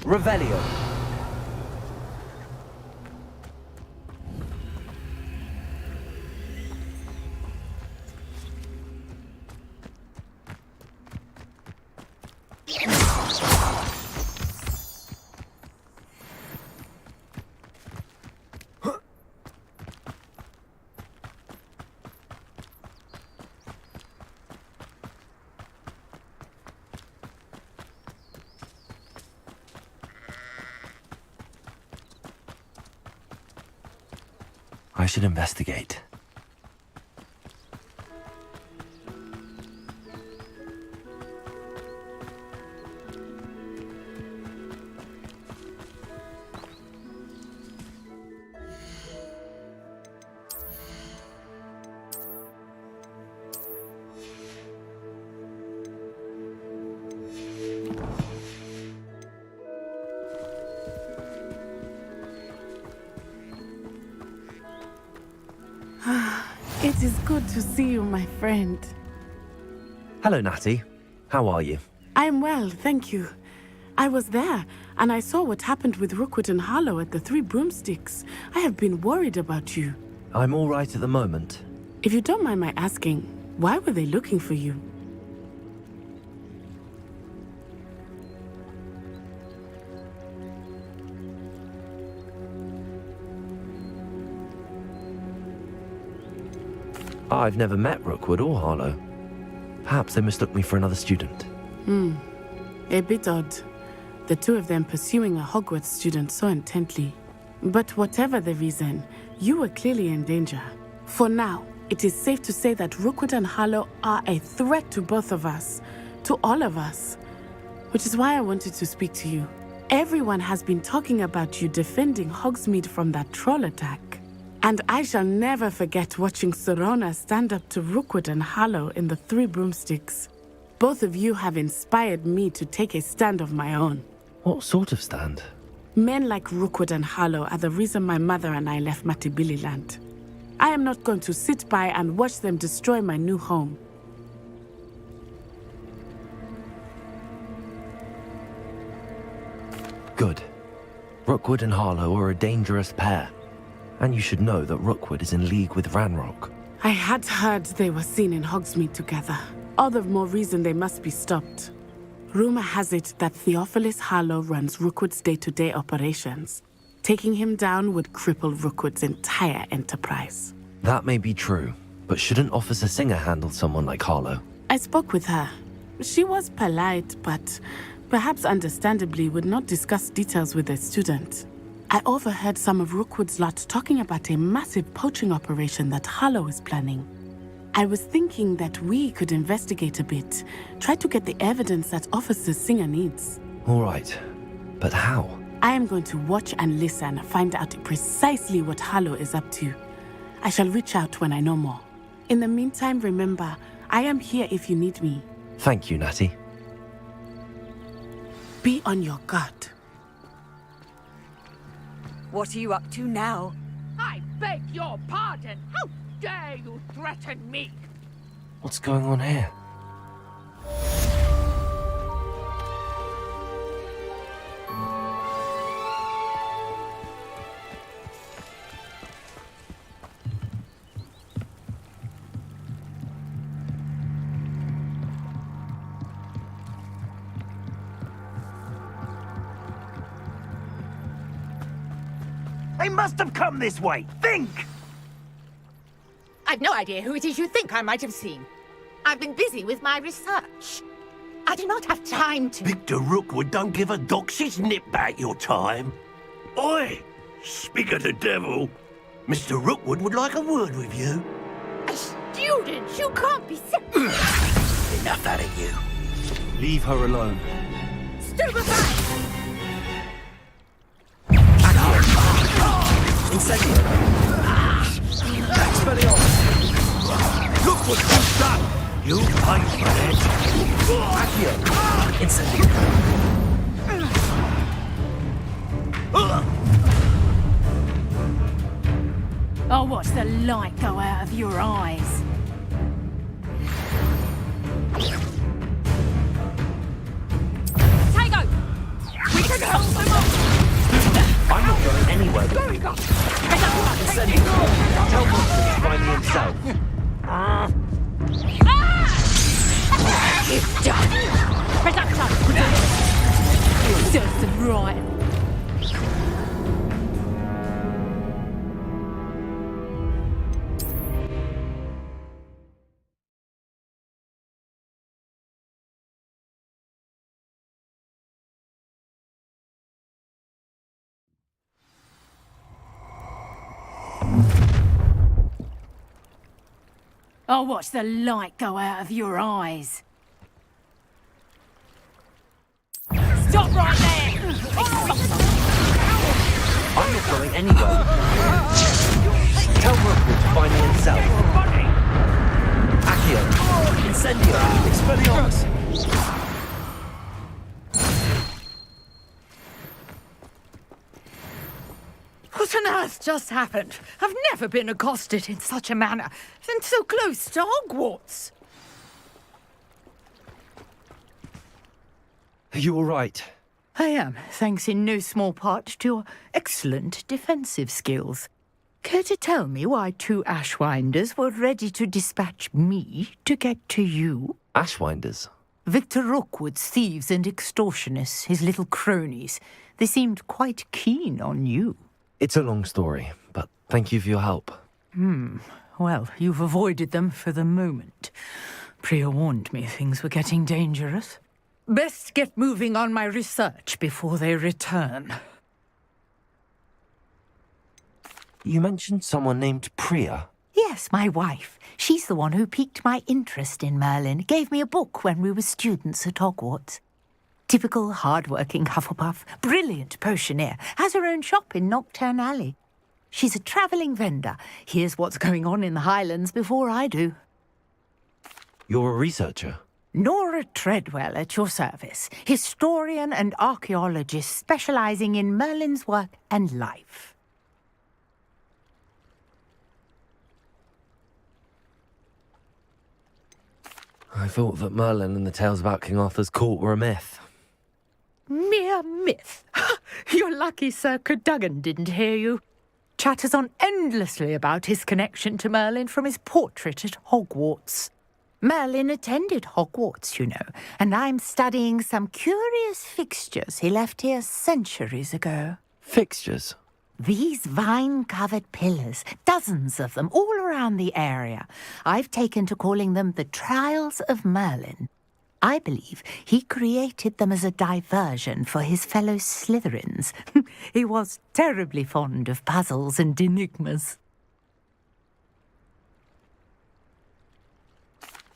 Speaker 7: Revelio. I should investigate.
Speaker 12: It is good to see you, my friend.
Speaker 7: Hello, Natty. How are you?
Speaker 12: I'm well, thank you. I was there, and I saw what happened with Rookwood and Harlow at the Three Broomsticks. I have been worried about you.
Speaker 7: I'm all right at the moment.
Speaker 12: If you don't mind my asking, why were they looking for you?
Speaker 7: I've never met Rookwood or Harlow. Perhaps they mistook me for another student.
Speaker 12: A bit odd. The two of them pursuing a Hogwarts student so intently. But whatever the reason, you were clearly in danger. For now, it is safe to say that Rookwood and Harlow are a threat to both of us, to all of us. Which is why I wanted to speak to you. Everyone has been talking about you defending Hogsmeade from that troll attack. And I shall never forget watching Serona stand up to Rookwood and Harlow in the Three Broomsticks. Both of you have inspired me to take a stand of my own.
Speaker 7: What sort of stand?
Speaker 12: Men like Rookwood and Harlow are the reason my mother and I left Matabeleland. I am not going to sit by and watch them destroy my new home.
Speaker 7: Good. Rookwood and Harlow are a dangerous pair. And you should know that Rookwood is in league with Ranrock.
Speaker 12: I had heard they were seen in Hogsmeade together. All the more reason they must be stopped. Rumor has it that Theophilus Harlow runs Rookwood's day-to-day operations. Taking him down would cripple Rookwood's entire enterprise.
Speaker 7: That may be true, but shouldn't Officer Singer handle someone like Harlow?
Speaker 12: I spoke with her. She was polite, but perhaps understandably would not discuss details with a student. I overheard some of Rookwood's lot talking about a massive poaching operation that Harlow is planning. I was thinking that we could investigate a bit, try to get the evidence that Officer Singer needs.
Speaker 7: All right, but how?
Speaker 12: I am going to watch and listen, find out precisely what Harlow is up to. I shall reach out when I know more. In the meantime, remember, I am here if you need me.
Speaker 7: Thank you, Natty.
Speaker 12: Be on your guard.
Speaker 1: What are you up to now?
Speaker 14: I beg your pardon. How dare you threaten me?
Speaker 7: What's going on here?
Speaker 18: They must have come this way. Think!
Speaker 14: I've no idea who it is you think I might have seen. I've been busy with my research. I do not have time to...
Speaker 18: Victor Rookwood don't give a doxy's nip back your time. Oi! Speak of the devil. Mr. Rookwood would like a word with you.
Speaker 14: A student? You can't be so...
Speaker 18: Enough out of you.
Speaker 7: Leave her alone.
Speaker 14: Stupefy!
Speaker 18: Incendio! Expelliarmus! Look what you've done! You pay for it! Accio! Incendio!
Speaker 9: I'll watch the light go out of your eyes.
Speaker 14: Tago! We can help them up!
Speaker 7: I'm not going anywhere with you. Incendio! Tell Monster to find me himself.
Speaker 14: You've done! Reduction!
Speaker 9: Just right. I'll watch the light go out of your eyes. Stop right there!
Speaker 7: I'm not going anywhere. Tell Rookwood to find me himself. Accio! Incendio! Expelliarmus!
Speaker 14: What on earth just happened? I've never been accosted in such a manner, and so close to Hogwarts.
Speaker 7: Are you all right?
Speaker 14: I am, thanks in no small part to your excellent defensive skills. Care to tell me why two Ashwinders were ready to dispatch me to get to you?
Speaker 7: Ashwinders?
Speaker 14: Victor Rookwood's thieves and extortionists, his little cronies. They seemed quite keen on you.
Speaker 7: It's a long story, but thank you for your help.
Speaker 14: Well, you've avoided them for the moment. Priya warned me things were getting dangerous. Best get moving on my research before they return.
Speaker 7: You mentioned someone named Priya.
Speaker 14: Yes, my wife. She's the one who piqued my interest in Merlin. Gave me a book when we were students at Hogwarts. Typical hard-working Hufflepuff, brilliant potioneer, has her own shop in Knockturn Alley. She's a travelling vendor. Hears what's going on in the Highlands before I do.
Speaker 7: You're a researcher?
Speaker 14: Nora Treadwell at your service, historian and archaeologist specialising in Merlin's work and life.
Speaker 7: I thought that Merlin and the tales about King Arthur's court were a myth.
Speaker 14: Mere myth. You're lucky Sir Cadogan didn't hear you. chatters on endlessly about his connection to Merlin from his portrait at Hogwarts. Merlin attended Hogwarts, you know, and I'm studying some curious fixtures he left here centuries ago.
Speaker 7: Fixtures?
Speaker 14: These vine-covered pillars, dozens of them, all around the area. I've taken to calling them the Trials of Merlin. I believe he created them as a diversion for his fellow Slytherins. He was terribly fond of puzzles and enigmas.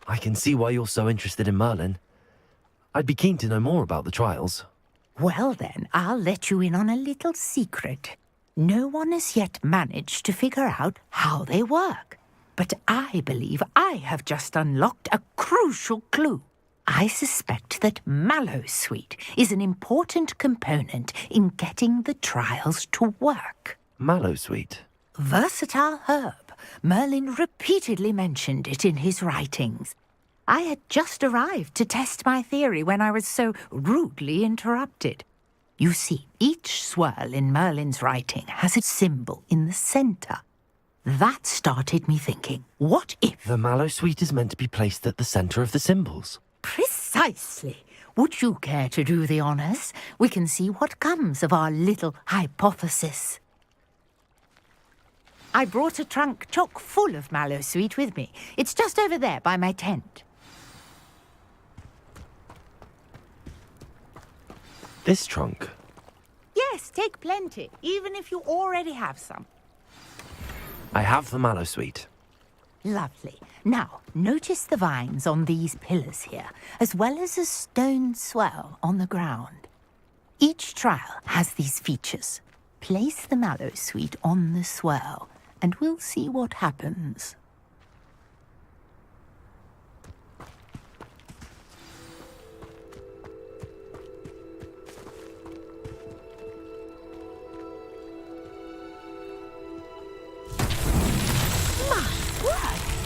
Speaker 7: I can see why you're so interested in Merlin. I'd be keen to know more about the trials.
Speaker 14: Well then, I'll let you in on a little secret. No one has yet managed to figure out how they work. But I believe I have just unlocked a crucial clue. I suspect that Mallowsweet is an important component in getting the trials to work.
Speaker 7: Mallowsweet?
Speaker 14: Versatile herb. Merlin repeatedly mentioned it in his writings. I had just arrived to test my theory when I was so rudely interrupted. You see, each swirl in Merlin's writing has a symbol in the centre. That started me thinking, what if...
Speaker 7: The Mallowsweet is meant to be placed at the centre of the symbols.
Speaker 14: Precisely. Would you care to do the honours? We can see what comes of our little hypothesis. I brought a trunk chock full of Mallowsweet with me. It's just over there by my tent.
Speaker 7: This trunk?
Speaker 14: Yes, take plenty, even if you already have some.
Speaker 7: I have the Mallowsweet.
Speaker 14: Lovely. Now, notice the vines on these pillars here, as well as a stone swell on the ground. Each trial has these features. Place the Mallowsweet on the swell, and we'll see what happens.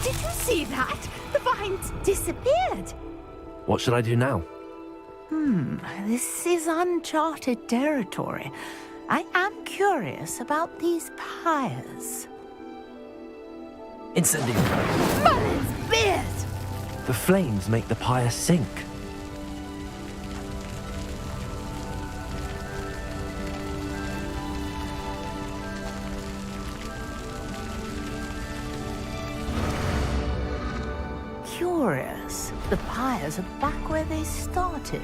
Speaker 14: Did you see that? The vines disappeared.
Speaker 7: What should I do now?
Speaker 14: This is uncharted territory. I am curious about these pyres.
Speaker 7: Incendio!
Speaker 14: Merlin's beard!
Speaker 7: The flames make the pyre sink.
Speaker 14: Curious. The pyres are back where they started.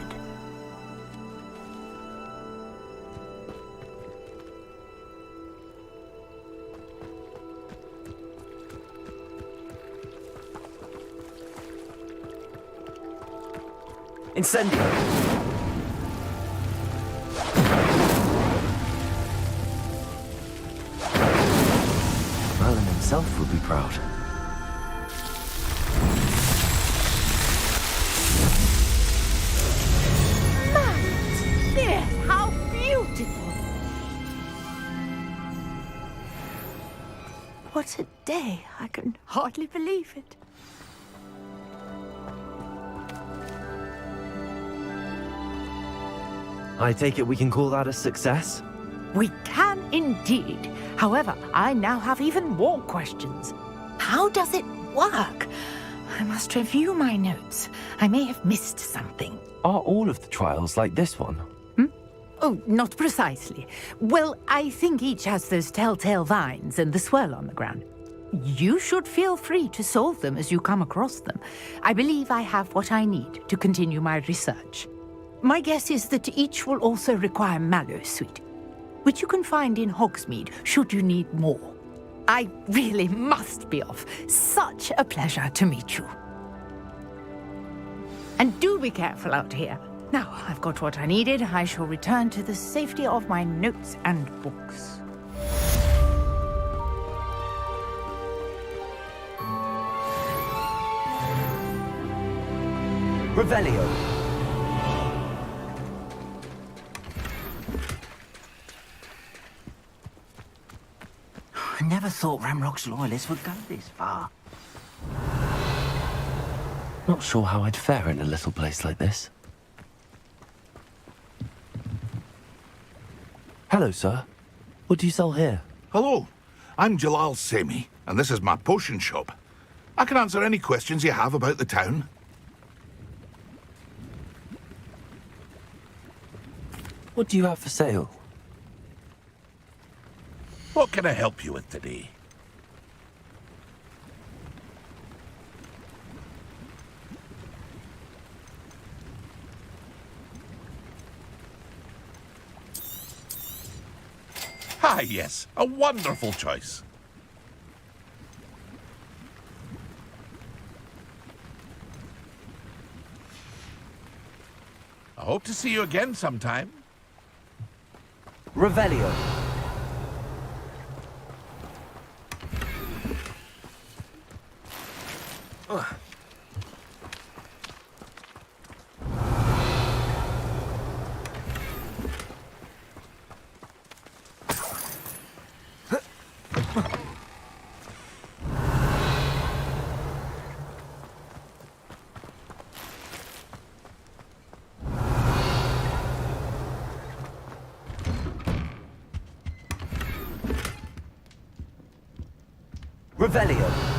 Speaker 7: Incendio! Merlin himself would be proud.
Speaker 14: How beautiful! What a day! I can hardly believe it.
Speaker 7: I take it we can call that a success?
Speaker 14: We can indeed. However, I now have even more questions. How does it work? I must review my notes. I may have missed something.
Speaker 7: Are all of the trials like this one?
Speaker 14: Oh, not precisely. Well, I think each has those telltale vines and the swirl on the ground. You should feel free to solve them as you come across them. I believe I have what I need to continue my research. My guess is that each will also require Mallowsweet, which you can find in Hogsmeade should you need more. I really must be off. Such a pleasure to meet you. And do be careful out here. Now I've got what I needed, I shall return to the safety of my notes and books.
Speaker 7: Revelio!
Speaker 17: I never thought Ramrock's loyalists would go this far.
Speaker 7: Not sure how I'd fare in a little place like this. Hello, sir. What do you sell here?
Speaker 18: Hello.
Speaker 20: I'm Jalal Semi, and this is my potion shop. I can answer any questions you have about the town.
Speaker 7: What do you have for sale?
Speaker 20: What can I help you with today? Ah, yes, a wonderful choice. I hope to see you again sometime.
Speaker 17: Revelio. Revelio.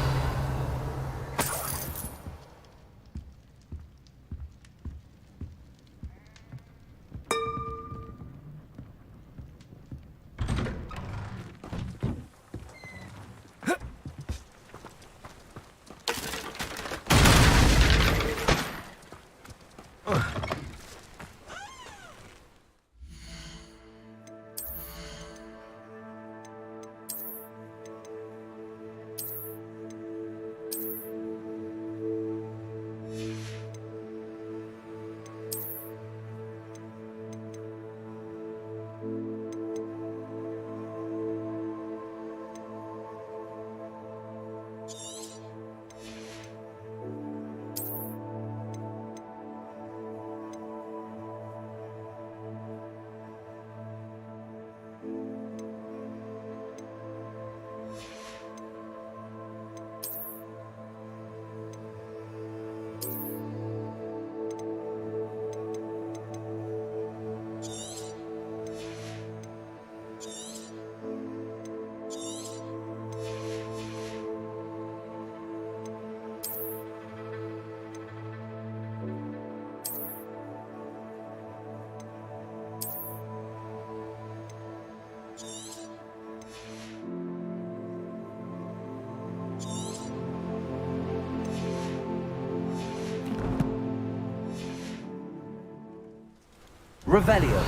Speaker 17: Revelio.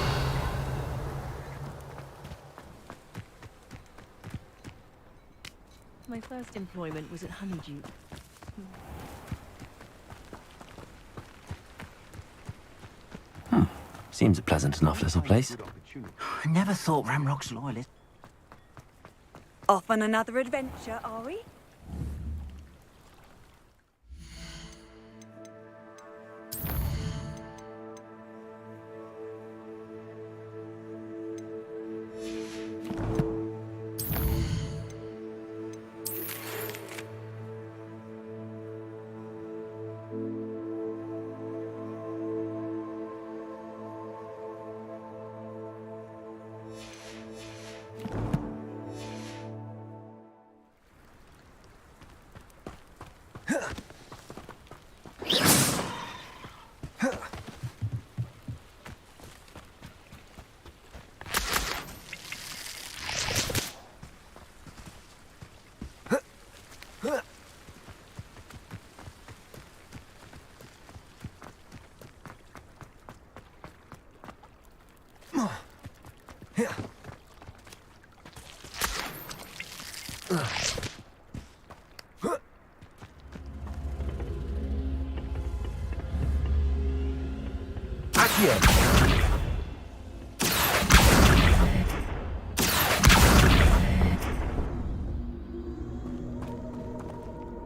Speaker 21: My first employment was at Honeydew.
Speaker 7: Seems a pleasant enough little place.
Speaker 17: I never thought Ramrock's loyalist.
Speaker 1: Off on another adventure, are we?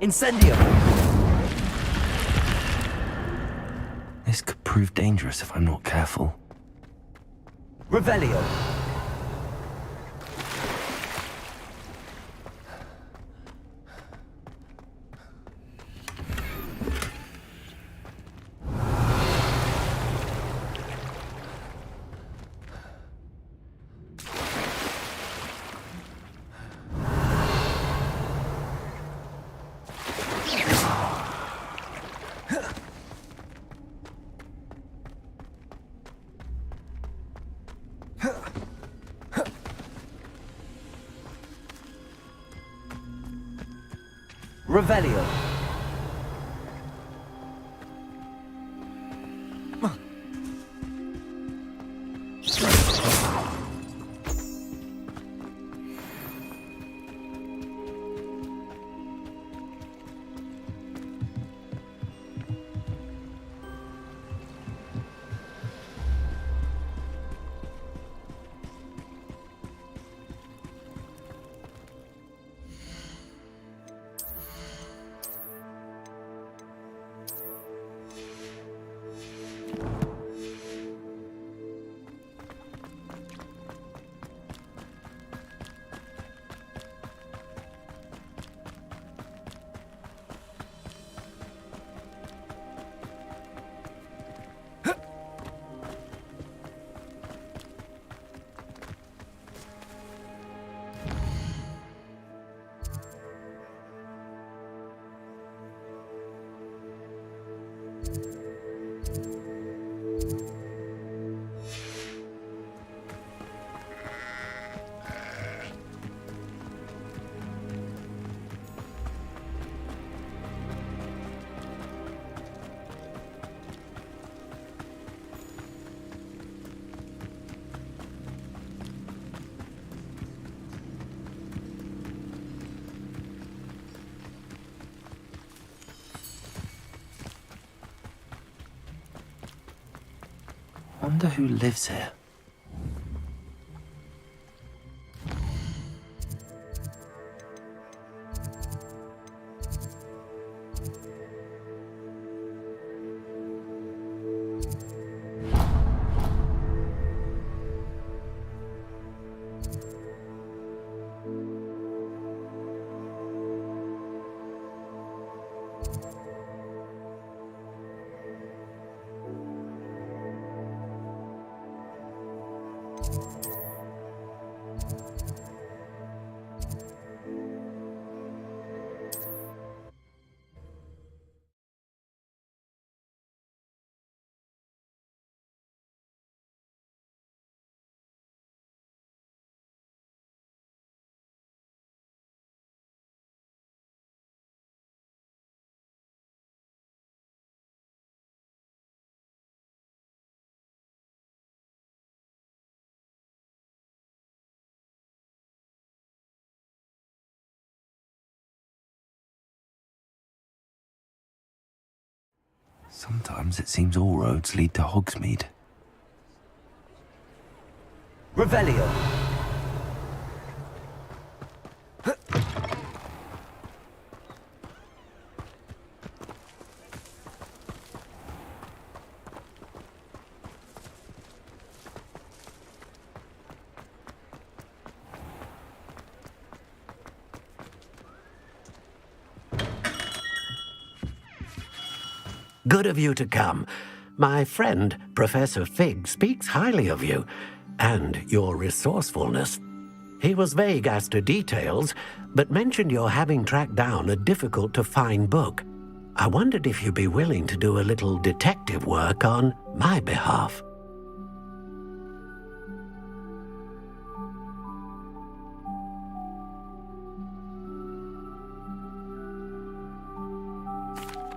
Speaker 17: Incendio.
Speaker 7: This could prove dangerous if I'm not careful.
Speaker 17: Revelio. Revelio.
Speaker 7: Wonder who lives here. Sometimes it seems all roads lead to Hogsmeade.
Speaker 17: Revelio.
Speaker 18: Good of you to come. My friend, Professor Fig, speaks highly of you, and your resourcefulness. He was vague as to details, but mentioned your having tracked down a difficult-to-find book. I wondered if you'd be willing to do a little detective work on my behalf.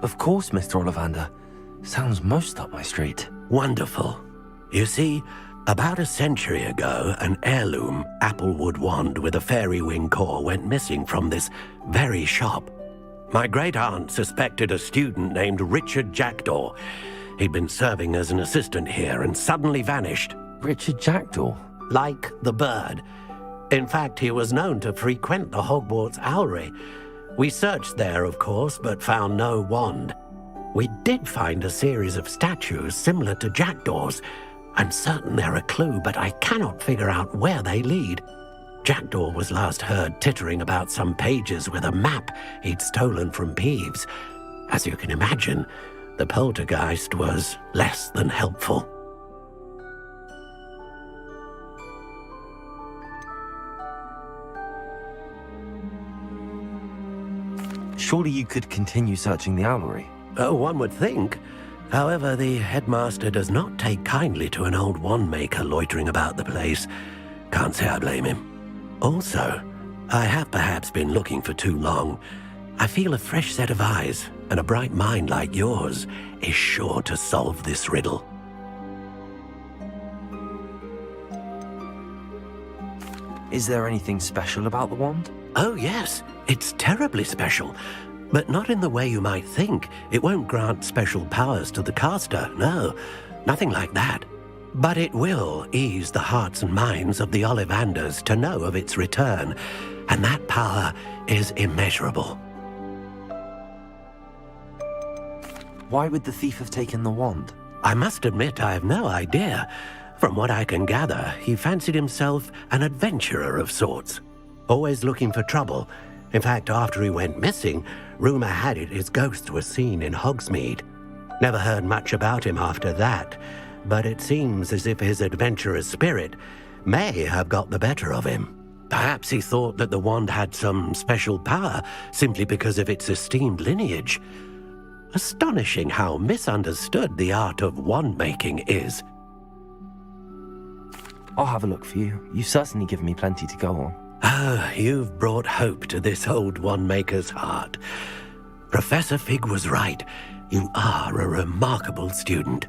Speaker 7: Of course, Mr. Ollivander. Sounds most up my street.
Speaker 18: Wonderful. You see, about a century ago, an heirloom applewood wand with a fairy wing core went missing from this very shop. My great-aunt suspected a student named Richard Jackdaw. He'd been serving as an assistant here and suddenly vanished.
Speaker 7: Richard Jackdaw?
Speaker 18: Like the bird. In fact, he was known to frequent the Hogwarts Owlery. We searched there, of course, but found no wand. We did find a series of statues similar to Jackdaw's. I'm certain they're a clue, but I cannot figure out where they lead. Jackdaw was last heard tittering about some pages with a map he'd stolen from Peeves. As you can imagine, the poltergeist was less than helpful.
Speaker 7: Surely you could continue searching the owlery.
Speaker 18: Oh, one would think. However, the headmaster does not take kindly to an old wand-maker loitering about the place. Can't say I blame him. Also, I have perhaps been looking for too long. I feel a fresh set of eyes and a bright mind like yours is sure to solve this riddle.
Speaker 7: Is there anything special about the wand?
Speaker 18: Oh yes, it's terribly special. But not in the way you might think. It won't grant special powers to the caster, no. Nothing like that. But it will ease the hearts and minds of the Ollivanders to know of its return. And that power is immeasurable.
Speaker 7: Why would the thief have taken the wand?
Speaker 18: I must admit I have no idea. From what I can gather, he fancied himself an adventurer of sorts. Always looking for trouble. In fact, after he went missing, rumour had it his ghost was seen in Hogsmeade. Never heard much about him after that, but it seems as if his adventurous spirit may have got the better of him. Perhaps he thought that the wand had some special power simply because of its esteemed lineage. Astonishing how misunderstood the art of wand-making is.
Speaker 7: I'll have a look for you. You've certainly given me plenty to go on.
Speaker 18: Ah, you've brought hope to this old wand-maker's heart. Professor Fig was right. You are a remarkable student.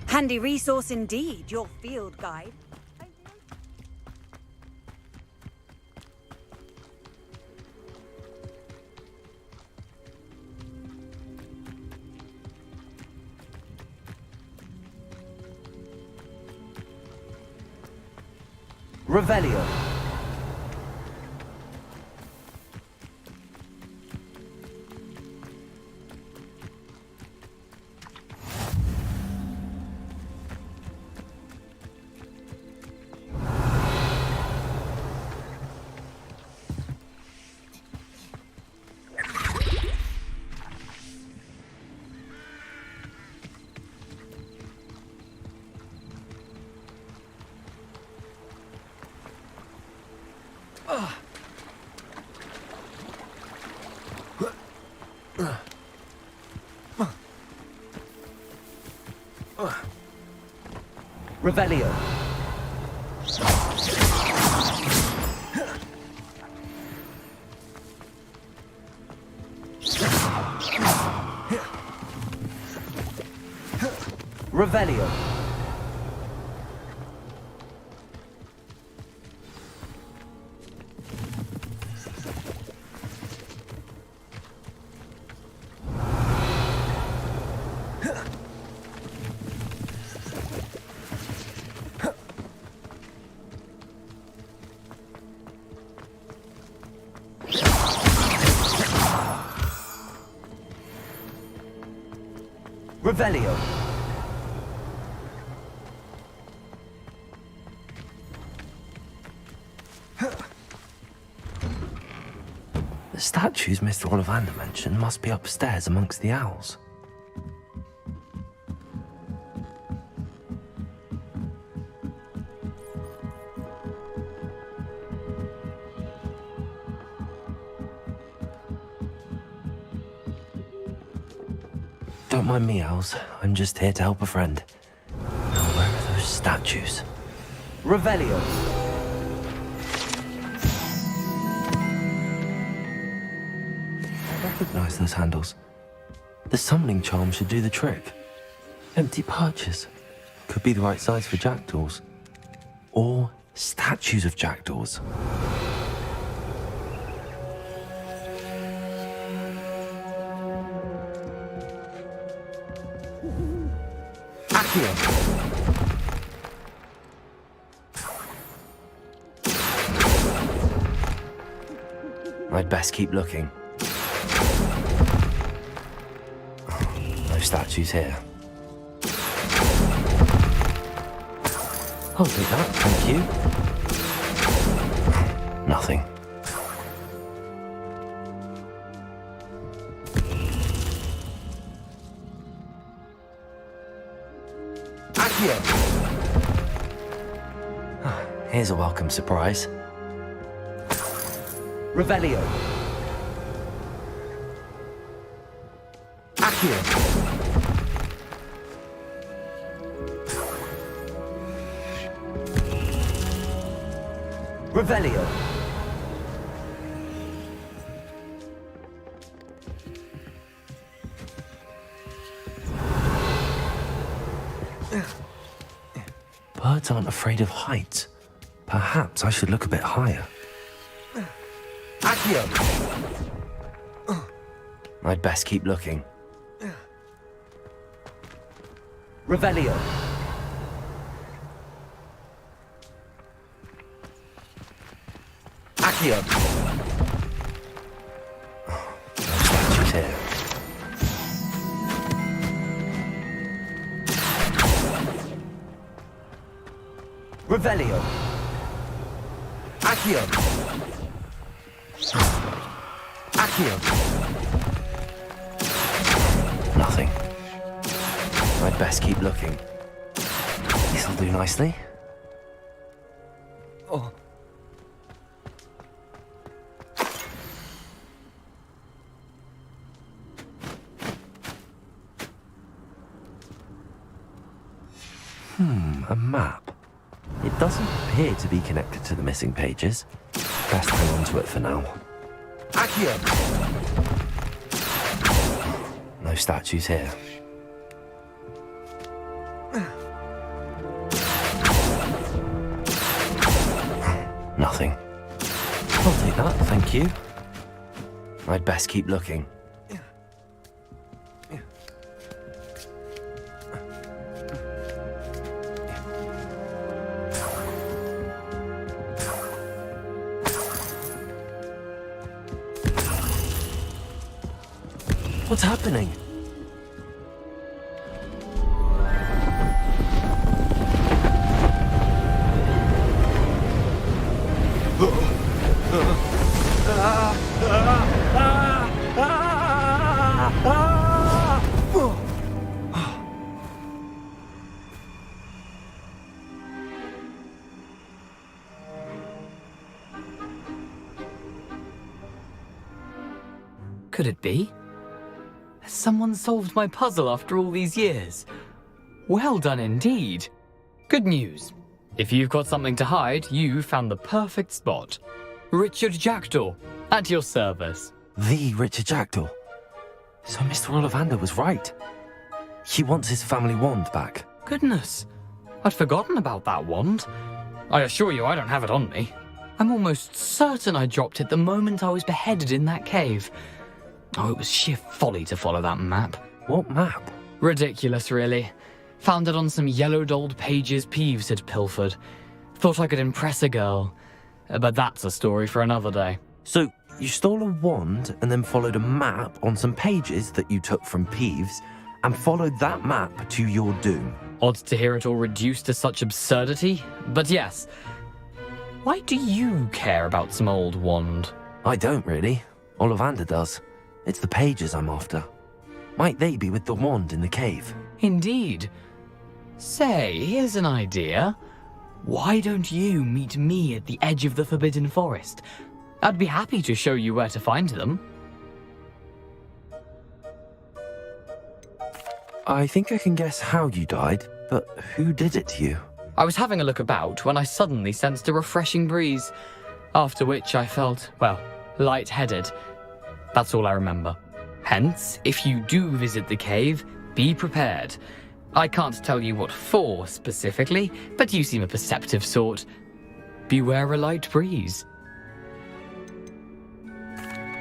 Speaker 1: Handy resource indeed, your field guide.
Speaker 7: Revelio. Revelio. Revelio. Revelio. The statues Mr. Ollivander mentioned must be upstairs amongst the owls. Don't mind me, owls. I'm just here to help a friend. Now, where are those statues? Revelio. recognize those handles. The summoning charm should do the trick. Empty perches. Could be the right size for jackdaws. Or statues of jackdaws. Accio! I'd best keep looking. No statues here. I'll take that, thank you. Nothing. Accio! Here's a welcome surprise. Revelio. Accio. Revelio. Birds aren't afraid of heights. Perhaps I should look a bit higher. Accio! I'd best keep looking. Revelio. Accio. No statues here. Revelio. Accio. Accio. Nothing. I'd best keep looking. This'll do nicely. Oh. A map. It doesn't appear to be connected to the missing pages. Best hang on to it for now. Accio! No statues here. Nothing. I'll take that, thank you. I'd best keep looking. What's happening?
Speaker 3: Could it be? Has someone solved my puzzle after all these years? Well done indeed. Good news. If you've got something to hide, you found the perfect spot. Richard Jackdaw, at your service.
Speaker 7: The Richard Jackdaw. So Mr. Ollivander was right. He wants his family wand back.
Speaker 3: Goodness, I'd forgotten about that wand. I assure you I don't have it on me. I'm almost certain I dropped it the moment I was beheaded in that cave. Oh, it was sheer folly to follow that map.
Speaker 7: What map?
Speaker 3: Ridiculous, really. Found it on some yellowed old pages Peeves had pilfered. Thought I could impress a girl. But that's a story for another day.
Speaker 7: So, you stole a wand and then followed a map on some pages that you took from Peeves and followed that map to your doom.
Speaker 3: Odd to hear it all reduced to such absurdity, but yes. Why do you care about some old wand?
Speaker 7: I don't really. Ollivander does. It's the pages I'm after. Might they be with the wand in the cave?
Speaker 3: Indeed. Say, here's an idea. Why don't you meet me at the edge of the Forbidden Forest? I'd be happy to show you where to find them.
Speaker 7: I think I can guess how you died, but who did it to you?
Speaker 3: I was having a look about when I suddenly sensed a refreshing breeze, after which I felt, well, lightheaded. That's all I remember. Hence, if you do visit the cave, be prepared. I can't tell you what for specifically, but you seem a perceptive sort. Beware a light breeze.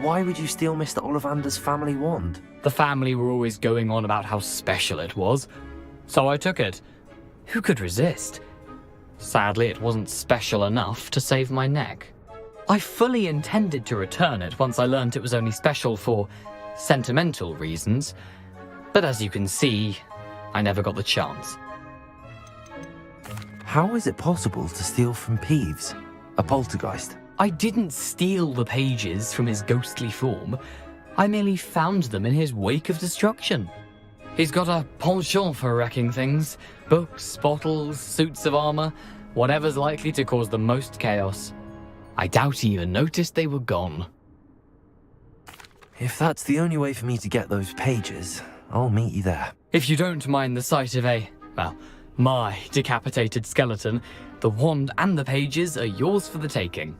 Speaker 7: Why would you steal Mr. Ollivander's family wand?
Speaker 3: The family were always going on about how special it was, so I took it. Who could resist? Sadly, it wasn't special enough to save my neck. I fully intended to return it once I learned it was only special for sentimental reasons, but as you can see, I never got the chance.
Speaker 7: How is it possible to steal from Peeves, a poltergeist?
Speaker 3: I didn't steal the pages from his ghostly form. I merely found them in his wake of destruction. He's got a penchant for wrecking things. Books, bottles, suits of armor, whatever's likely to cause the most chaos. I doubt he even noticed they were gone.
Speaker 7: If that's the only way for me to get those pages, I'll meet you there.
Speaker 3: If you don't mind the sight of my decapitated skeleton, the wand and the pages are yours for the taking.